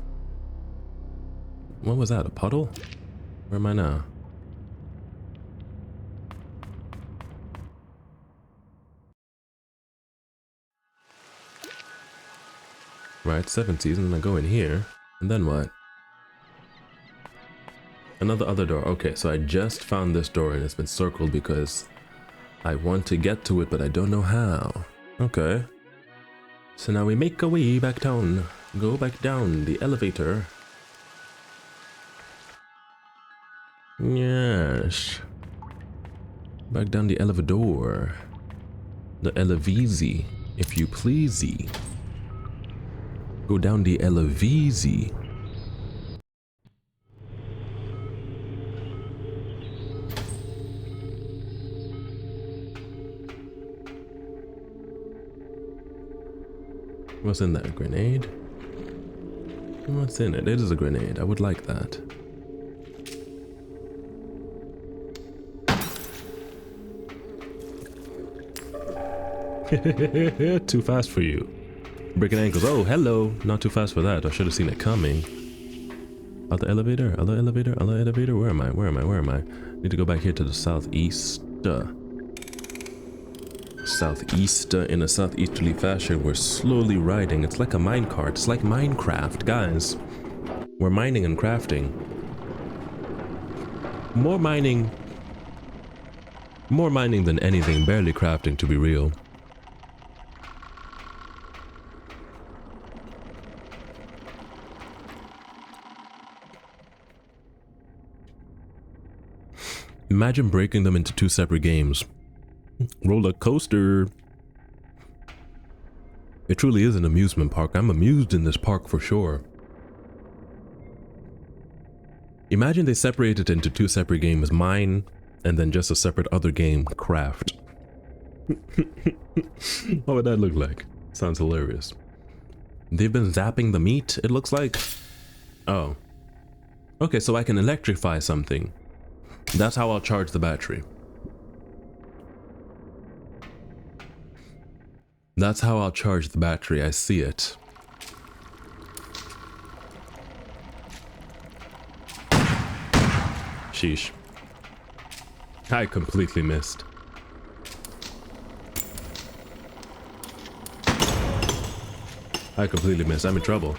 What was that, a puddle? Where am I now? Right, 7 C's, and then I go in here. And then what? Another other door. Okay, so I just found this door and it's been circled because I want to get to it, but I don't know how. Okay. So now we make our way back down. Go back down the elevator. Yes. Back down the elevator. The elevizi, if you pleasey. Go down the elevizi. What's in that? Grenade? What's in it? It is a grenade. I would like that. Too fast for you. Breaking ankles. Oh, hello. Not too fast for that. I should have seen it coming. Other elevator? Other elevator? Other elevator? Where am I? Where am I? Where am I? Need to go back here to the southeast. Southeast in a southeasterly fashion. We're slowly riding. It's like a minecart. It's like Minecraft, guys. We're mining and crafting. More mining than anything. Barely crafting, to be real. Imagine breaking them into 2 separate games. Roller coaster. It truly is an amusement park. I'm amused in this park for sure. Imagine they separated it into 2 separate games, mine and then just a separate other game, craft. What would that look like? Sounds hilarious. They've been zapping the meat, it looks like. Oh. Okay, so I can electrify something. That's how I'll charge the battery. That's how I'll charge the battery. I see it. Sheesh. I completely missed. I completely missed. I'm in trouble.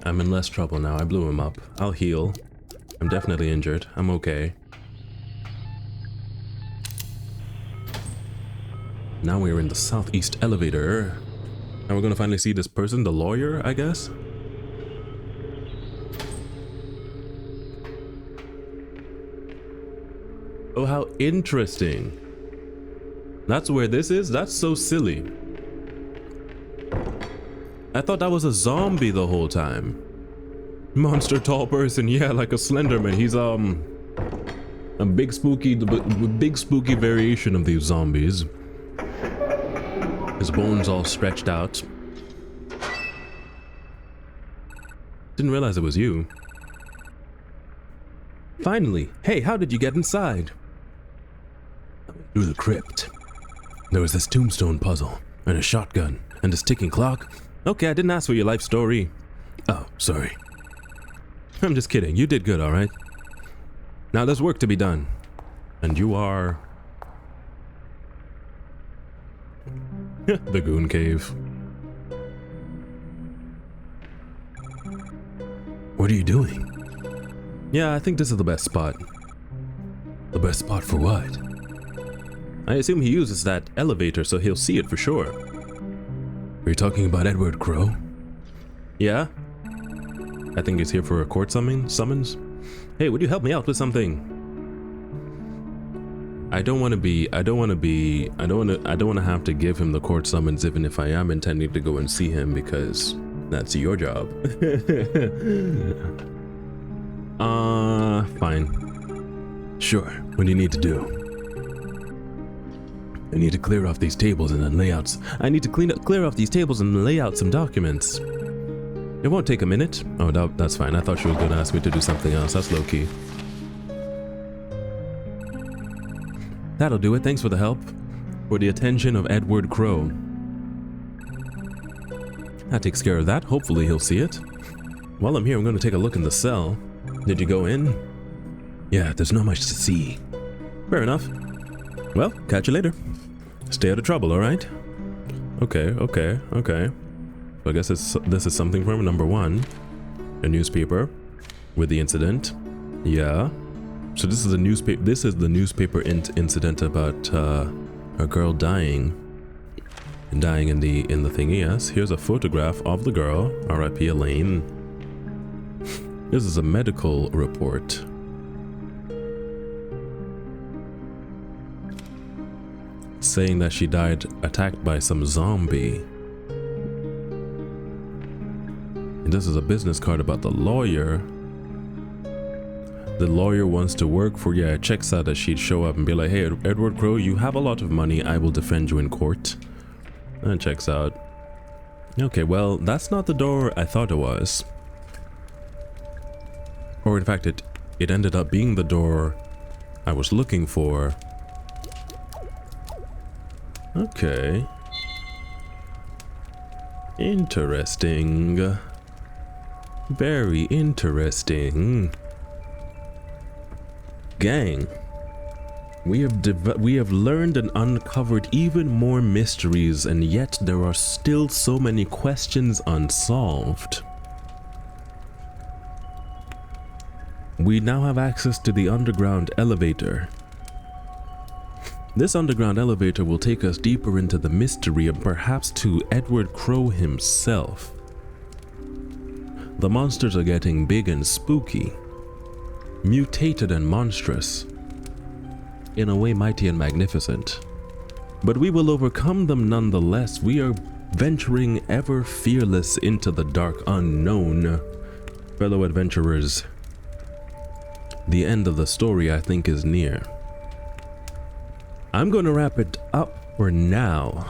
I'm in less trouble now. I blew him up. I'll heal. I'm definitely injured. I'm okay. Now we're in the southeast elevator. And we're gonna finally see this person, the lawyer, I guess? Oh, how interesting. That's where this is? That's so silly. I thought that was a zombie the whole time. Monster tall person, yeah, like a Slenderman. He's a big spooky variation of these zombies. His bones all stretched out. Didn't realize it was you. Finally, hey, how did you get inside? Through the crypt. There was this tombstone puzzle, and a shotgun, and this ticking clock. Okay, I didn't ask for your life story. Oh, sorry. I'm just kidding. You did good, alright? Now there's work to be done. And you are... the Goon Cave. What are you doing? Yeah, I think this is the best spot. The best spot for what? I assume he uses that elevator, so he'll see it for sure. Are you talking about Edward Crow? Yeah? I think he's here for a court summons. Hey, would you help me out with something? I don't want to have to give him the court summons even if I am intending to go and see him, because that's your job. Fine. Sure. What do you need to do? I need to clear off these tables and then layouts. I need to clear off these tables and lay out some documents. It won't take a minute. Oh, that's fine. I thought she was going to ask me to do something else. That's low-key. That'll do it. Thanks for the help. For the attention of Edward Crow. That takes care of that. Hopefully he'll see it. While I'm here, I'm going to take a look in the cell. Did you go in? Yeah, there's not much to see. Fair enough. Well, catch you later. Stay out of trouble, alright? Okay. So I guess this is something from number 1. A newspaper with the incident. Yeah. So this is a newspaper. This is the newspaper incident about a girl dying. And dying in the thingy. Yes. Here's a photograph of the girl. R.I.P. Elaine. This is a medical report. Saying that she died attacked by some zombie. And this is a business card about the lawyer. The lawyer wants to work for, yeah, it checks out that she'd show up and be like, hey, Edward Crow, you have a lot of money, I will defend you in court. And it checks out. Okay, well, that's not the door I thought it was. Or in fact, it ended up being the door I was looking for. Okay. Interesting. Very interesting. Gang, we have learned and uncovered even more mysteries, and yet there are still so many questions unsolved. We now have access to the underground elevator. This underground elevator will take us deeper into the mystery and perhaps to Edward Crow himself. The monsters are getting big and spooky, mutated and monstrous, in a way mighty and magnificent. But we will overcome them nonetheless. We are venturing ever fearless into the dark unknown. Fellow adventurers, the end of the story, I think, is near. I'm going to wrap it up for now.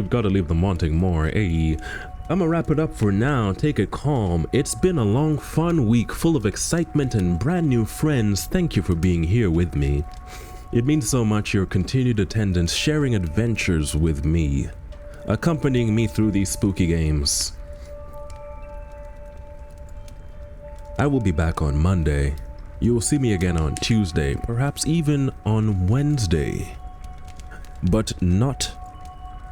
Gotta leave them wanting more, eh? I'm gonna wrap it up for now. Take it calm. It's been a long, fun week full of excitement and brand new friends. Thank you for being here with me. It means so much, your continued attendance, sharing adventures with me, accompanying me through these spooky games. I will be back on Monday. You will see me again on Tuesday, perhaps even on Wednesday, but not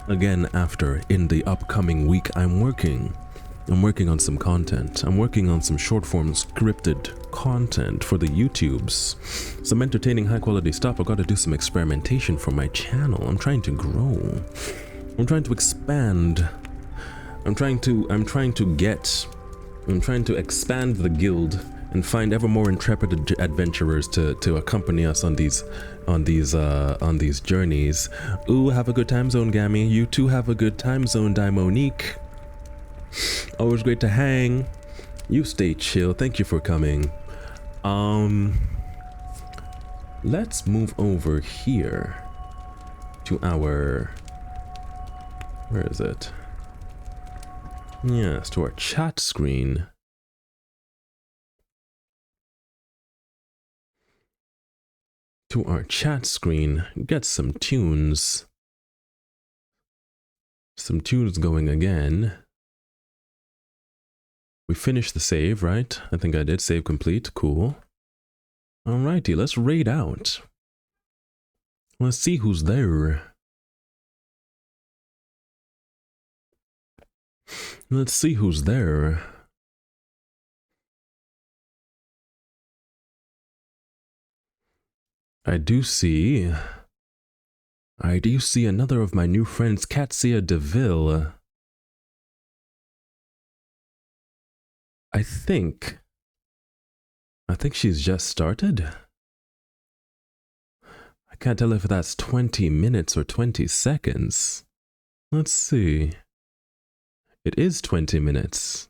again after. In the upcoming week, I'm working on some content. I'm working on some short form scripted content for the YouTubes, some entertaining high quality stuff. I've got to do some experimentation for my channel. I'm trying to grow. I'm trying to expand. I'm trying to expand the guild and find ever more intrepid adventurers to accompany us on these journeys. Ooh, have a good time zone, Gammy. You too have a good time zone, Dimonique. Always great to hang. You stay chill. Thank you for coming. Let's move over here to our, where is it? Yes, to our chat screen. To our chat screen, get some tunes. Some tunes going again. We finished the save, right? I think I did. Save complete. Cool. Alrighty, let's raid out. Let's see who's there. Let's see who's there. I do see another of my new friends, Katsia DeVille. I think she's just started. I can't tell if that's 20 minutes or 20 seconds. Let's see. It is 20 minutes.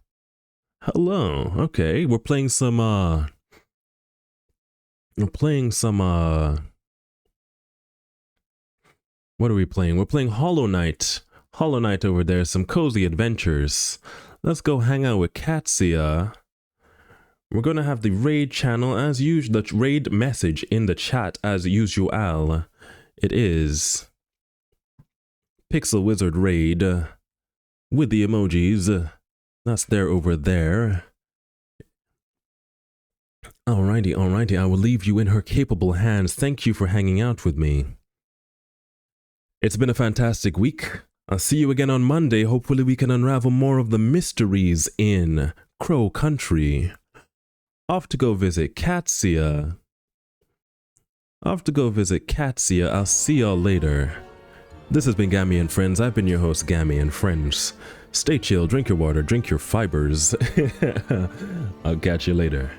Hello. Okay, we're playing some what are we playing? We're playing Hollow Knight. Hollow Knight over there, some cozy adventures. Let's go hang out with Katsia. We're gonna have the raid channel as usual, the raid message in the chat as usual. It is Pixel Wizard Raid with the emojis. That's there over there. Alrighty, I will leave you in her capable hands. Thank you for hanging out with me. It's been a fantastic week. I'll see you again on Monday. Hopefully we can unravel more of the mysteries in Crow Country. Off to go visit Katsia. I'll see y'all later. This has been Gammy and Friends. I've been your host, Gammy and Friends. Stay chill, drink your water, drink your fibers. I'll catch you later.